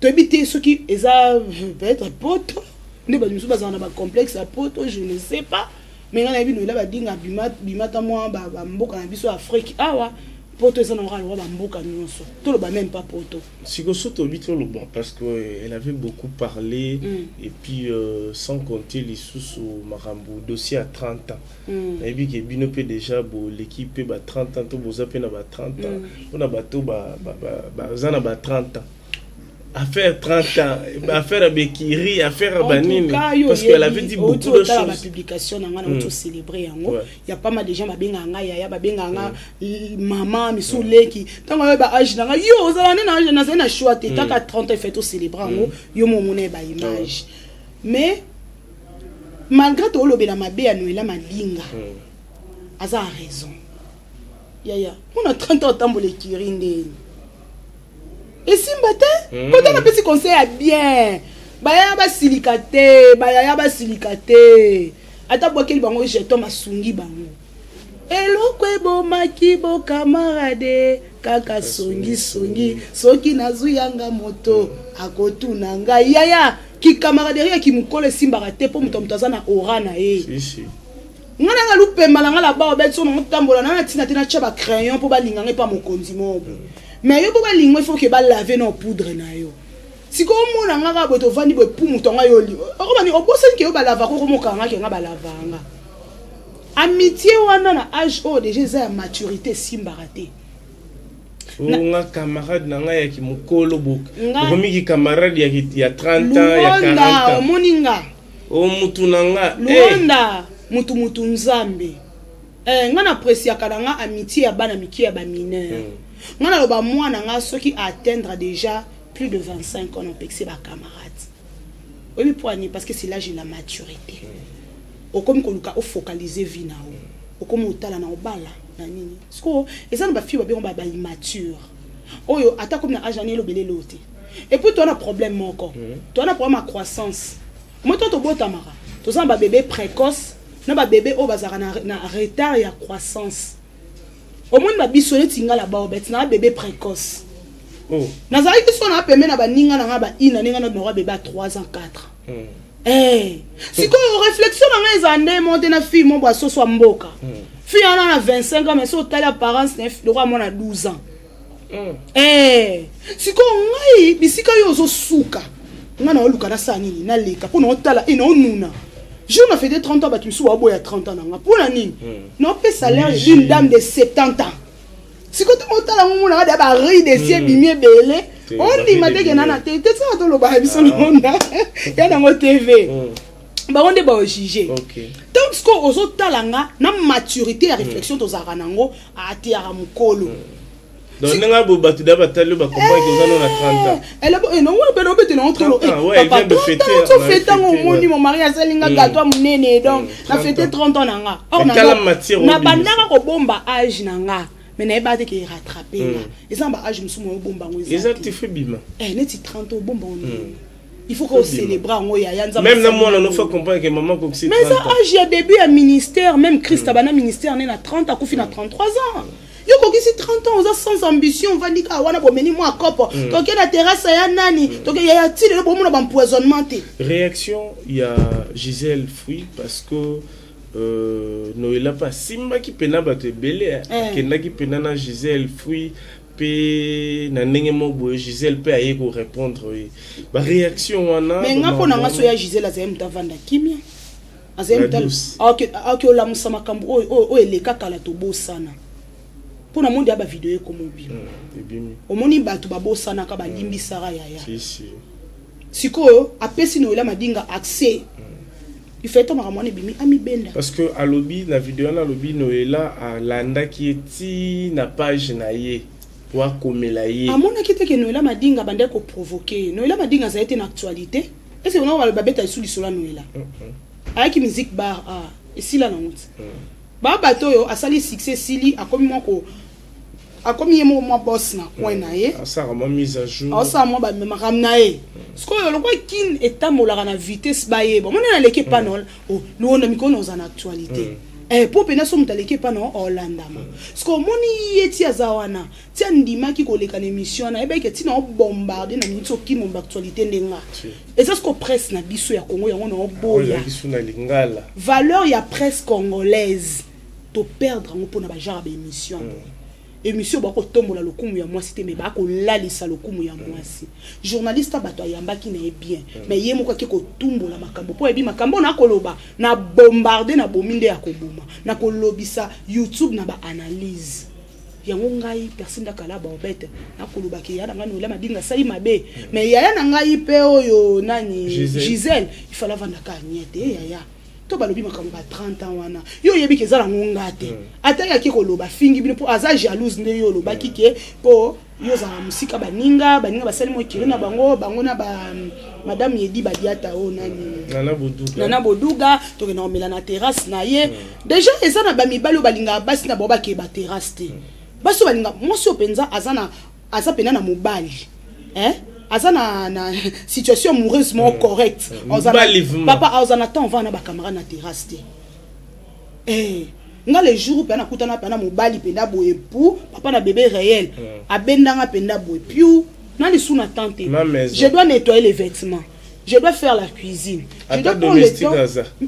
[SPEAKER 1] to ebite soki eza peut-être poto nde ba misu bazana ba complexe a poto je ne sais pas mais ngana bi no ela badinga bimata mo ba mboka na biso Afrique awa poto eza na ngalo ba mboka nyonso to lo ba même pas poto
[SPEAKER 3] siko soto bito lo bon parce que elle avait beaucoup parlé et puis sans compter les sous marambo dossier à 30 ans et puis que bino pe déjà bo l'équipe ba 30 ans to boza pe na ba 30 ans on a bato ba zana ba 30 ans affaire 30 ans affaire Bekiri affaire Banine parce qu'elle avait dit beaucoup de choses
[SPEAKER 1] la publication na ngana auto célébrer yango il y a pas mal de gens ba benga nga ya ba benga nga maman misuleki tango ba âge na yo ozala na choix te taka 30 fait au célébrer yango yo momone ba image mais malgré tout le bela mabe ya noela malinga aza raison ya on a 30 ans tambo le kirinde. Et si m'bate, quand on a petit conseil à bien, baya ba silicate, ata bokel bango jeton masungi bango. Elo kwebo makibo camarade, kaka songi soki nazuyanga moto, akotuna nga yaya, ki camaraderie ki mukole simbarate po mutomtaza na ora na e.
[SPEAKER 3] Si.
[SPEAKER 1] Ngana nga lupe malanga la ba obetso no tambola na tina tina chaba crayon po ba linganga pa mokonzi mobo. Mais yo ba lingwe il faut que ba laver no poudre na yo. Si ko mona nga boto vandi bo pumu tonga yo li. O ba ni obosen ke yo ba lava ko mokanga ke nga ba lavanga. Amitié wana na âge o déjà za maturité simbarate.
[SPEAKER 3] Nga camarade na nga ya ki mukolo boka. Komi ki camarade ya 30 ans ya 40 ans.
[SPEAKER 1] Moninga.
[SPEAKER 3] O mutu na nga.
[SPEAKER 1] Luanda mutu nzambe. Nga na apprécier kalanga amitié ya bana miki ya ba mineur. Ngana loba mwana nga soki atteindre déjà plus de 25 ans on peut que ba camarades. Oui poigné parce que c'est là j'ai la maturité. O comme ko luka o focaliser vie na o. O comme otala na obala na nini. Sko eza na ba fille ba immature. Oyo ata comme na âge ané lo belé loté. Et puis toi on a problème encore. Toi on a problème à croissance. Moi toi to botamara. To za ba bébé précoce, na ba bébé o bazara na retard ya croissance. Au moins ma bisonne tinga la baobette na bébé précoce.
[SPEAKER 3] Oh.
[SPEAKER 1] Nazari ki so na peme na ba ninga na ba ina ninga na no bébé à 3 ans 4. Si ko réflexion na ngezande monter na fille mon boisson so mboka. Fille ana na 25 ans mais so tala parents na le roi mon à 12 ans. Si ko ngai bisika yo zo suka. Ngana oluka na sani na leka po no tala ina onuna. Je me fais 30 ans, tu me suis à 30 ans. Pour la nuit, non, pas salaire d'une dame de 70 ans. Si quand tu montes à la maison, on a des barils de ciel, bimé, belé. On dit, madame, il y a un télé. Tu sais, on a il y a un TV. On est pas jugé. Donc, ce qu'on a, na maturité et réflexion, tu as à tirer à mon colo.
[SPEAKER 3] Donc nenga bo batu da batalo ba comprendre que vous en a 30 ans.
[SPEAKER 1] Elle a non ouais ben on peut te l'entrer
[SPEAKER 3] elle vient de fêter.
[SPEAKER 1] Tu fêtes mon mon mari a salinga gâteau munene donc na fêté 30 ans nanga. Or na bandaka ko bomba âge nanga. Mais na ba te ki rattraper là. Et ça ba âge musumo bomba ngo.
[SPEAKER 3] Exact, tu fais bima.
[SPEAKER 1] Neti 30 ans bomba on. Il faut qu'on célèbre en Yanza.
[SPEAKER 3] Même dans moi, on faut comprendre que maman comme si.
[SPEAKER 1] Mais ça, j'ai un début à ministère, même Christ Abana ministère, on est à 30, à Kofi à 33 ans. Yo ko kisi 30 ans, on a sans ambition, on va dire ah wana bomeni moi kopo. Donc la terrasse ya nani, donc il y a ti le bon mon empoisonnement.
[SPEAKER 3] Réaction, il y a Gisèle Fouy parce que Noëlla pas Simba qui pena batte belé, kena qui pena na Gisèle Fouy. Pe na ndenge mo Gisèle peut aller ko répondre ba réaction wana
[SPEAKER 1] mais ngapo na ngaso ya Gisèle azem tavanda kimia azem tal ok la musama kambo o eleka kala to bosana pona monde ya ba vidéo ko mobile omoni batu ba bosana ka ba limbisara yaya si sikoyo apesi no la madinga accès il fait tomber ramone bimi ami benda
[SPEAKER 3] parce que à lobby la vidéo na lobby Noëlla a landa qui eti na page na ye wa komela ye
[SPEAKER 1] amona kite ke Noëlla madinga bande ko provoquer Noëlla madinga ça a été une actualité et c'est on va le babeta sous l'isolo Noëlla avec musique bar et si la nangout ba bato yo asali succès sili akomi moko akomi yemo mo boss na coin na ye
[SPEAKER 3] ça vraiment mise à jour
[SPEAKER 1] ça moi ba même ramna ye sko yo lokwa kin etamolaka na vitesse ba ye bon on est dans l'équipe panol nous on a mis qu'on en actualité pour pena so mutaleke pa na Hollanda ma sko moni yeti azawana ti andima ki ko leka na émission na ebe ke ti na bombarder na minute ki mo actualité ndenga et ça sko presse na biso ya Congo yango na boya
[SPEAKER 3] biso na lingala
[SPEAKER 1] valeur ya presse congolaise to perdre ngo pona ba genre émission émission ba ko tombola lokumu ya mwasi te me ba ko lalisa lokumu ya mwasi journaliste bato yamba ki na bien mais ye moko ke ko tumbola makambo po ebi makambo na koloba na bombarder na bominde ya koboma na kolobisa YouTube na ba analyse yango ngai personne da kala ba obete na koloba ke ya nga Noëlla madinga sali mabe mais ya na ngai pe oyo nani Gisèle il fallait vendre ka nyete ya to balobi makambo ba 30 ans wana yo yebi ke zala ngonga te ataka ki koloba fingi bino po aza jalouse nde yo loba kike po yo za musika baninga basali mo kiri na bango na ba madame Yedi Badiata o nani nana boduga to ke na omela na terrasse na ye déjà eza na ba mibalo balinga basi na boba ke ba terrasse te baso balinga mosi openza aza pena na mobali azana na situation amoureuse mo correcte papa azana temps va na ba caméra na terrasse te nga les jours pena kutana pena mobali penda boye pour papa na bébé réel abendanga penda boye piu na li sous na tante je dois nettoyer les vêtements je dois faire la cuisine je dois prendre le temps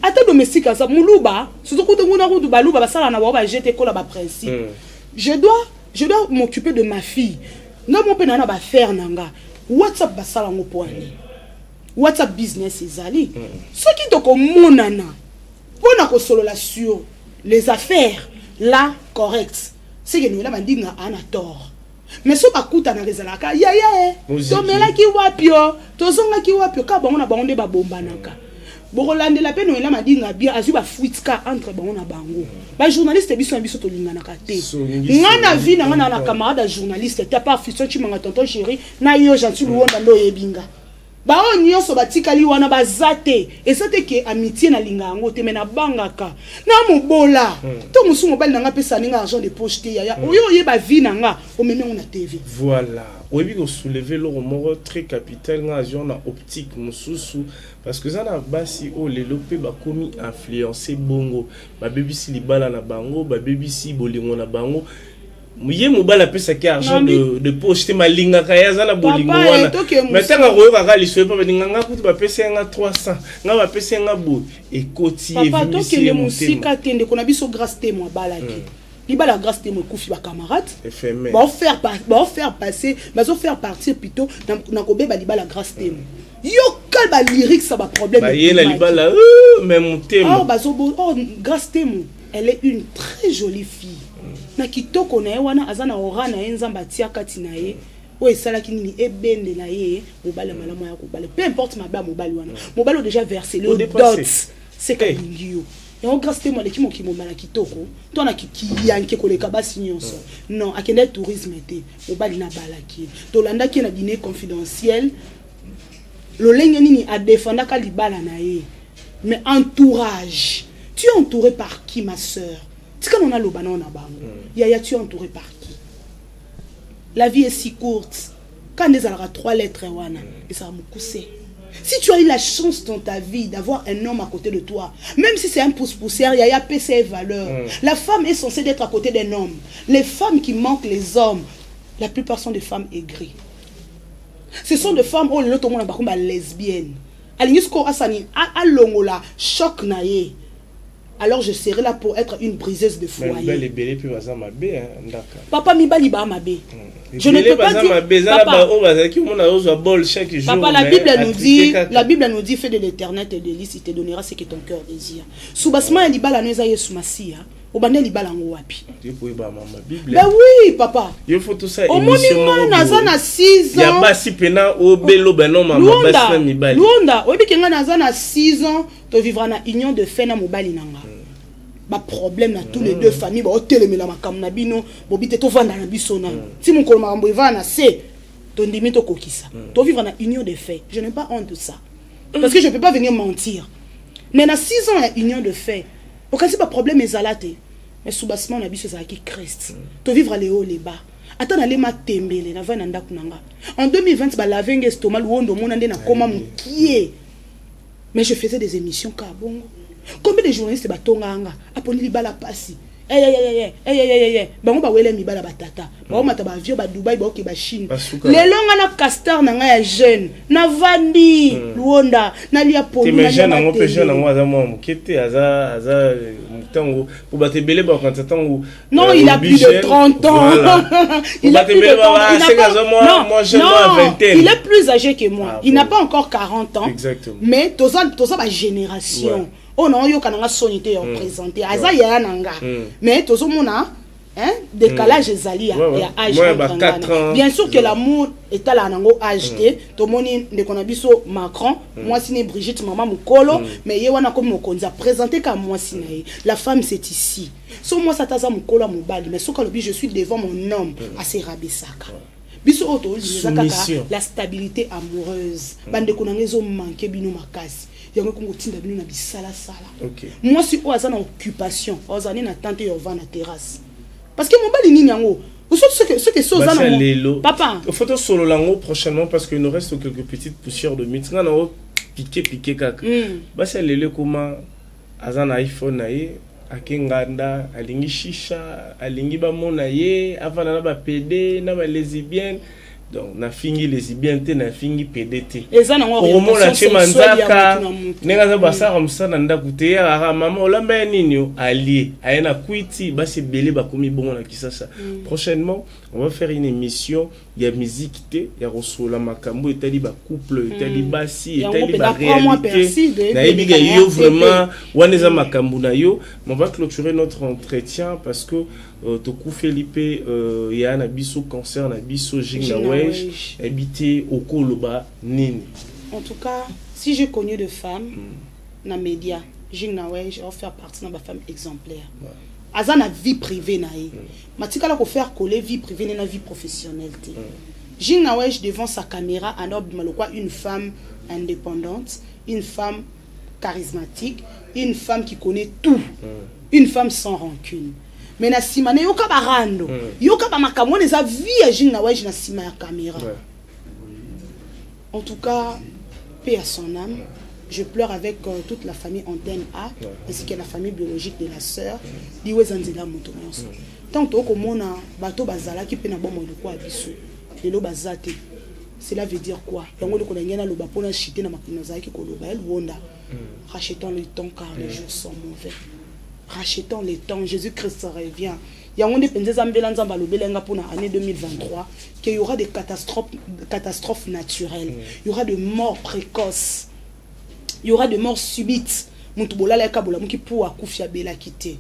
[SPEAKER 1] ata domestique ça muluba surtout kutu nguna kutu baluba basala na ba jeter kola ba principe je dois m'occuper de ma fille nga mo pena na ba faire nanga WhatsApp basala ngo poani WhatsApp business ezali ce qui to komonana pona ko solo la sur les affaires là correct c'est que nous la mandinga ana tort mais so bakuta na rezalaka ya to melaki wapio to zonga ki wapio ka bango na bango nde ba bombanaka bokolande la peine Noëlla madinga bien azu ba fuitka entre bango na bango ba journaliste biso to lingana ka te ngana vi na ngana na camarade journaliste ta pas fiction chi manga tonton chéri na yo gentil wonda ndo yebinga ba onyo so batikali wana bazate esate ke amitié na linga ngo te mena bangaka na mobola to musu mobile na nga pesa ninga argent de poche te ya oyo yeba vi na nga o meme on na TV
[SPEAKER 3] voilà oyebi ko soulever le mot très capital nga na optique mususu parce que ça na basi o lelo pe ba komi influencer bongo ba bebisi libala na bango ba bebisi bolingo na bango muye mobala pesa ki argent de poche te malinga kaya za na bolingo wana mais tanga royo ka liso pa nganga kutu ba pesa nga 300 nga ba pesa nga bo ekoti
[SPEAKER 1] evi papa to ke le musika tende kona biso grâce te mo bala ki libala grâce te mo kufi ba camarade ba faire passer bazo faire partir plutôt na kobeba libala grâce te yo kal ba lyrics ça ba problème
[SPEAKER 3] ba yela libala même temo
[SPEAKER 1] bazo grâce te mo elle est une très jolie fille na kitoko na ye wana azana ora na enzamba tia kati na ye o esalaki nini ebende na ye mobali malamu ya kobala peu importe maba mobali wana mobali déjà versé le dot c'est que ngio Et on grâce témoin qui m'a mala kitoko. Toi na qui yanke koleka basi nyonso. Non, akende tourisme été. Mobali na balaki. To landa ki na dîner confidentiel. Lo lenge nini a défendre ka libala na ye. Mais entourage. Tu es entouré par qui ma sœur? Tu sais qu'on a le banon na bango. Yaya, tu es entouré par qui? La vie est si courte. Quand on a 3 lettres, et ça va me cousser. Si tu as eu la chance dans ta vie d'avoir un homme à côté de toi, même si c'est un pouce-poussière, il y a ses valeurs. La femme est censée être à côté d'un homme. Les femmes qui manquent les hommes, la plupart sont des femmes aigries. Ce sont des femmes où le monde est lesbienne. Alors je serai là pour être une briseuse de foyer. Papa mibali ba mabe. Je ne peux pas dire papa, la Bible nous dit fais de l'éternel tes délices, il te donnera ce que ton cœur désire. Soubasma libala no ezaye sumasia. Obane libala ngowapi. Ben oui papa.
[SPEAKER 3] Il faut tout ça.
[SPEAKER 1] Au moins na 6 ans.
[SPEAKER 3] Ya basi pena obelo beno mama basi mibali.
[SPEAKER 1] Luanda, obi kenga na 6 ans, tu vivras na union de fait na mobali nanga. Ba problème na tous les deux familles ba otelemela makam na bino bobite to vanda na biso na si mon kolo makambo eva na se to ndimi to kokisa to vivre na union de fait. Je n'ai pas honte de ça parce que je peux pas venir mentir, mais na 6 ans la union de fait aucun c'est pas problème ezalate mais soubassement na biso za ki Christ to vivre les hauts les bas. Attends na lema tembele na va na ndaku nanga en 2020 ba lavenga estomac wondo mona nde na koma mukie, mais je faisais des émissions kabongo. Combien de journalistes batonganga aponi libala pasi bango ba wele mibala batata ba mata ba avion ba Dubai ba ba Chine le longa na castor na nga ya jeune na vandi luonda na lia poni
[SPEAKER 3] na jeune na ngope jeune na ngwa za mo mukete aza mutango pour batebele ba quand tango.
[SPEAKER 1] Non, il a plus de 30 ans. Il a plus de 30 ans. Il est plus âgé que moi. Il n'a pas encore 40 ans.
[SPEAKER 3] Exactement.
[SPEAKER 1] Mais tout ça ba génération. Oh non, yo kananga sonité présenté aza ya nanga mais tozo mona hein décalage ezali ya âge. Bien sûr que l'amour est à la nango âge to moni de konabiso Macron moi sine Brigitte maman mukolo mais ye wana comme mokonza présenté comme moi sine la femme c'est ici so moi ça taza mukolo mobali mais so kalobi je suis devant mon homme à se rabesaka biso auto la stabilité amoureuse bande konangezo manquer bino makasi.
[SPEAKER 3] Okay.
[SPEAKER 1] Moi si on a une occupation, on a une tante et on va na terrasse. Parce que mon bali ni nyango. Vous savez ce que c'est ça papa.
[SPEAKER 3] Il faut solo lango prochainement parce qu'il nous reste quelques petites poussières de mythes. On a piqué kaka. Bah c'est lelo comment azan iPhone naie akenganda alingi shisha alingi ba monaye avant na ba PD na ba lesbienne. Donc na fingi lesbienne te na fingi PDT. Au moment la chemanzaka nenga za basa comme ça na ndaku te ya maman olamba nini allié ayena kwiti ba se belé ba komi bon na kisasa. Prochainement, on va faire une émission ya musique te ya rosola makambo etali ba couple etali basi etali ba réalité. Na ebiga yo vraiment waneza makambo na yo. On va clôturer notre entretien parce que Toku Felipe ya na biso cancer na biso Jingawej habité au Koloba nini.
[SPEAKER 1] En tout cas, si j'ai connu de femmes na média Jingawej va faire partie de ma femme exemplaire. Aza na vie privée na ye. Matika la ko faire coller vie privée na vie professionnelle. Jingawej devant sa caméra en ordre malokwa une femme indépendante, une femme charismatique, une femme qui connaît tout, une femme sans rancune. Mais na sima ne yoka barando yoka ba makambo neza vie ya Jingawej na sima ya caméra. En tout cas, paix à son âme. Je pleure avec toute la famille Antenne A ainsi que la famille biologique de la sœur Liwe Zanzela Motonos. Tant que komona bato bazala ki pe na bomo de quoi biso lelo bazate. Cela veut dire quoi? Yango le kolengena lo bapona chité na makino zaki koloba el wonda. Rachetons le temps car les jours sont mauvais. Rachetons les temps, Jésus-Christ revient. Il y a une pour l'année 2023 qu'il y aura des catastrophes naturelles. Il y aura des morts précoces. Il y aura des morts subites. Mutubola la kabola muki pour akufia bela kité.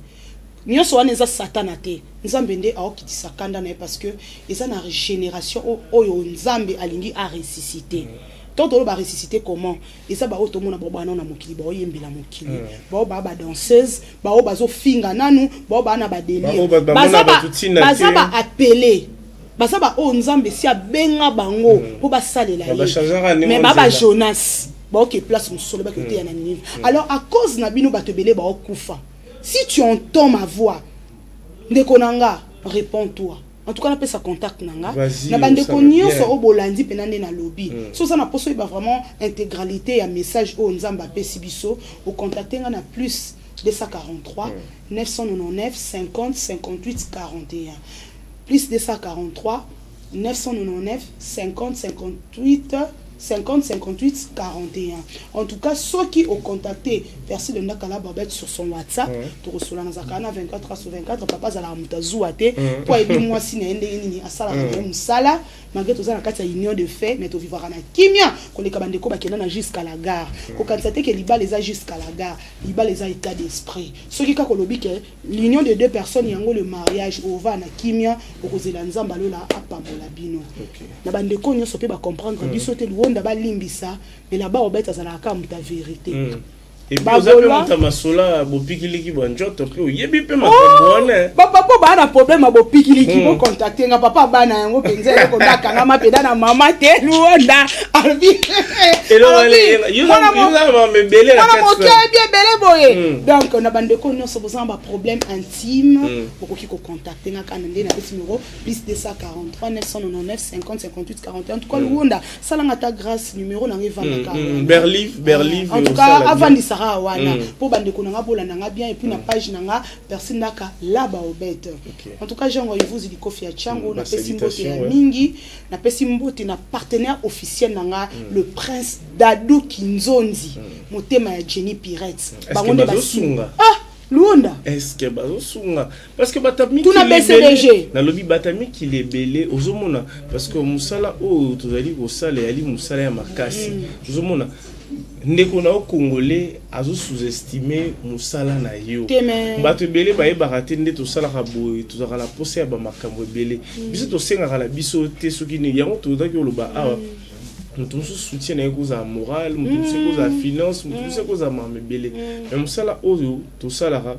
[SPEAKER 1] Nyo so aneza satanate. Nzambende a okitisa kanda na parce que eza na génération oyo nzambe alingi a ressusciter. Toto ba ressusciter comment? Et ça ba auto mona ba na mokili ba yembela mokili. Ba danseuse, ba bazo finga nanu, ba na ba délire. Baza ba appeler. Baza ba o nzambe si abenga bango po ba salela ye. Mais ba Jonas, ba OK place mon solo ba côté ya na Ninive. Alors à cause na bino ba te belé ba okufa. Si tu entends ma voix, ndekonanga, réponds-toi. En tout cas, on appelle ça contact nanga. Na bande konyo so obolandi penande na lobby. So ça na poso ba vraiment intégralité ya message o nzamba pesi biso au contacter na plus 243 999 50 58 41. Plus 243 999 50 58 50 58 41. En tout cas, ceux qui ont contacté personne de Nakala Babette sur son WhatsApp, tu reçois dans Zakana 24/24, papa Zala Mutazouate, pour aider moi si n'est à Sala Moussala, malgré tout ça, la union de fait, mais tu vivras na Kimia, qu'on les Kabandeko Bakena jusqu'à la gare. Qu'on constate que l'Iba les a jusqu'à la gare, l'Iba les a état d'esprit. Ceux qui ont lobby que l'union de deux personnes, yango le mariage, au va na Kimia, au Roselanza Balola, à Pamola Bino. Na Bandeko, nous sommes pas comprendre, bisoté d'aba limbisa mais là-bas on bête azala ka muta vérité
[SPEAKER 3] et puis vous avez monté masola bo pikiliki bonjoto pe yebi pe makobone
[SPEAKER 1] papa ba na problème bo pikiliki bo contacter nga papa ba na yango penza ko ndaka nga mapeda na mama te luonda albi
[SPEAKER 3] et là you na me belé la tête
[SPEAKER 1] OK bien belé boye donc on a bande ko nyonso besoin ba problème intime pour ko contacter nga kanende na numéro plus 243 999 50 58 41 tout cas luonda sala nga ta grâce numéro na ngivana ka
[SPEAKER 3] berliv
[SPEAKER 1] en tout cas avant wana pour bande ko nga bola nga bien et puis na page nga personne naka là-bas au bête en tout cas genre vous dit kofi ya chango na pesimbote ya mingi na pesimbote na partenaire officiel nga le prince Dadou Kinzonzi motema ya Jenny Pirates
[SPEAKER 3] bangonde basunga
[SPEAKER 1] Luonda
[SPEAKER 3] est-ce que bazosunga parce que batami
[SPEAKER 1] tout na BCDG
[SPEAKER 3] na lobby batami qui les belé ozomona parce que musala o tozali ko sala ali musala ya makasi ozomona ndeko na congolais azo sous-estimer musala na yo bato belé ba ebaraté nde to sala ka boy to za la poser ba makambo belé biso to senga la biso te soki ne yango to da ki loba awa mutu soutien na cause moral mutu cause finance mutu cause mame belé mais musala oyo to sala ka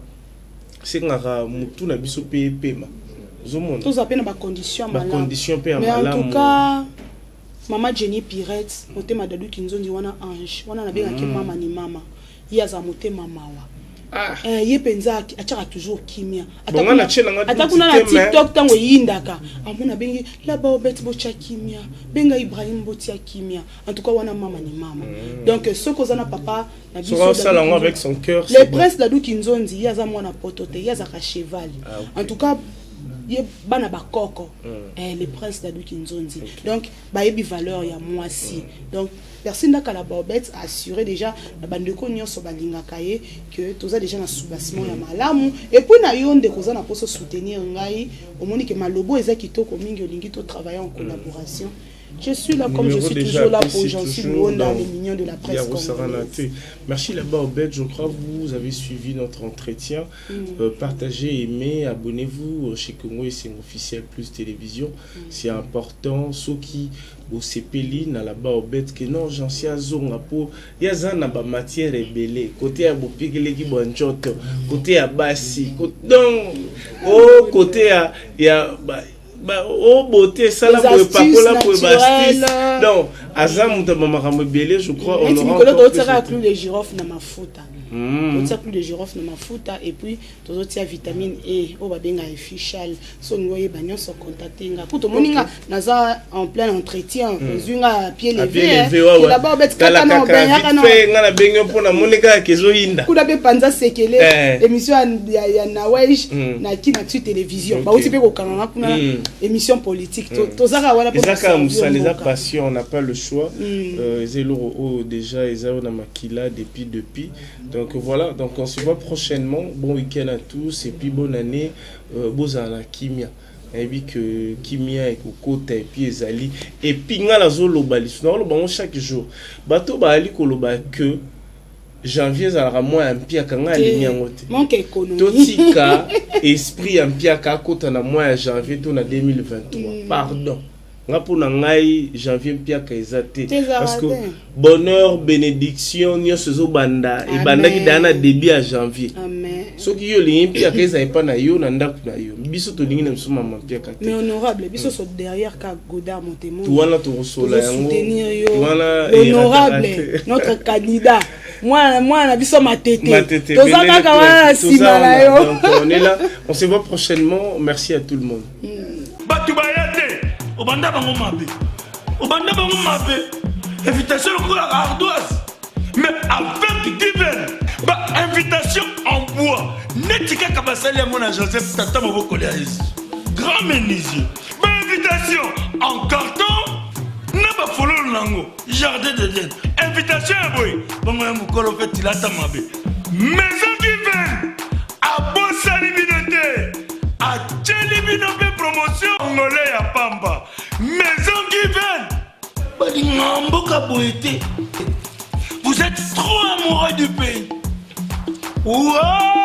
[SPEAKER 3] senga mutu na biso pe pema zomona
[SPEAKER 1] to za pe na ba condition
[SPEAKER 3] pe
[SPEAKER 1] mais en tout cas Maman Jenny Pirates, motema Dadou Kinzonzi wana ange, wana na benga ki mama ni mama. Yaza motema mawa. Ye penza achaka toujours kimia. Atakuna na TikTok tango yindaka. Amona bengi la ba obet bocha kimia. Benga Ibrahim botia kimia. En tout cas wana mama ni mama. Donc ce kozana papa na
[SPEAKER 3] biso salon avec son cœur.
[SPEAKER 1] Le prince Dadou Kinzonzi yaza mwana potote, yaza ka cheval. En tout cas ye bana bakoko les princes Dadou Kinzonzi donc ba yebi valeur ya moi si donc personne n'a qu'à la bobette assurer déjà la bande de nyonso balinga kaye que toza déjà na soubassement ya malamu et puis na yonde koza na poso soutenir ngai omoni que malobo eza kitoko mingi olingi to travailler en collaboration. Je suis là comme je suis toujours là pour Jean-Cy Luonda, les mignons de la presse congolaise.
[SPEAKER 3] Merci là-bas au bête, je crois que vous avez suivi notre entretien. Partagez, aimez, abonnez-vous chez Congo et c'est officiel plus télévision. C'est important. Ceux qui au CPLI là-bas au bête que non Jean-Cy Azonga pour il y a na ba matière rebelle côté à bopikele ki bonchoto côté à basi donc au côté à il y a oh beauté ça là pour papola pour bastis donc azam mutamama belé je crois on
[SPEAKER 1] aura plus les girofles na mafuta on plus de girofle na mafuta et puis tozotia vitamine E o babenga official so ngoye banyo so contacter nga kuto moninga naza en plein entretien zunga pied levé là-bas bet kaka na benga na
[SPEAKER 3] nga na benga pona monika kezo yinda
[SPEAKER 1] kuda be panza sekele émission ya na wesh na ki na tu télévision ba uti pe ko kanana kuna émission politique tozaka wala pour
[SPEAKER 3] ça les a passion on n'a pas le choix zelo déjà ezao na makila depuis donc voilà, donc on se voit prochainement. Bon week-end à tous et puis bonne année. Bozala Kimia. Et puis que Kimia et Kokota et puis Ezali. Et puis ngala zolo bali. Nous chaque jour. Bato bali koloba que janvier zala moins un pia kanga ligne ngote.
[SPEAKER 1] Manque économie.
[SPEAKER 3] Totika esprit un pia ka kota na mois janvier to na 2023. Pardon. nga pona ngai janvier mpiaka eza te parce que
[SPEAKER 1] te.
[SPEAKER 3] bonheur bénédiction nyonso ezobanda ebandaki daa na début ya janvier soki yo olingi mpiaka eza epa na yo na ndako na yo biso tolingi na biso mama mpiaka te
[SPEAKER 1] mais honorable biso so derrière ka Godard Montemo
[SPEAKER 3] tuwana tokosola yango
[SPEAKER 1] soutenir yo
[SPEAKER 3] tuwana
[SPEAKER 1] honorable notre candidat moi na biso matete toza kaka wana sima na yo
[SPEAKER 3] donc on est là on se voit prochainement merci à tout le monde
[SPEAKER 4] batu bayate obanda bango mabe invitation lokola ardoise mais avec divers invitation en bois neti kaka basali ya mona Joseph tata maboko ya Yesu grand menuisier invitation en carton na ba fololo nango jardin d'Eden invitation ya boy bongo ya mukolo fait tilata mabe maison divers abosali binote a bino pe promotion ngolé ya pamba maison divers bali ngamboka boyete vous êtes trop amoureux du pays. Wow!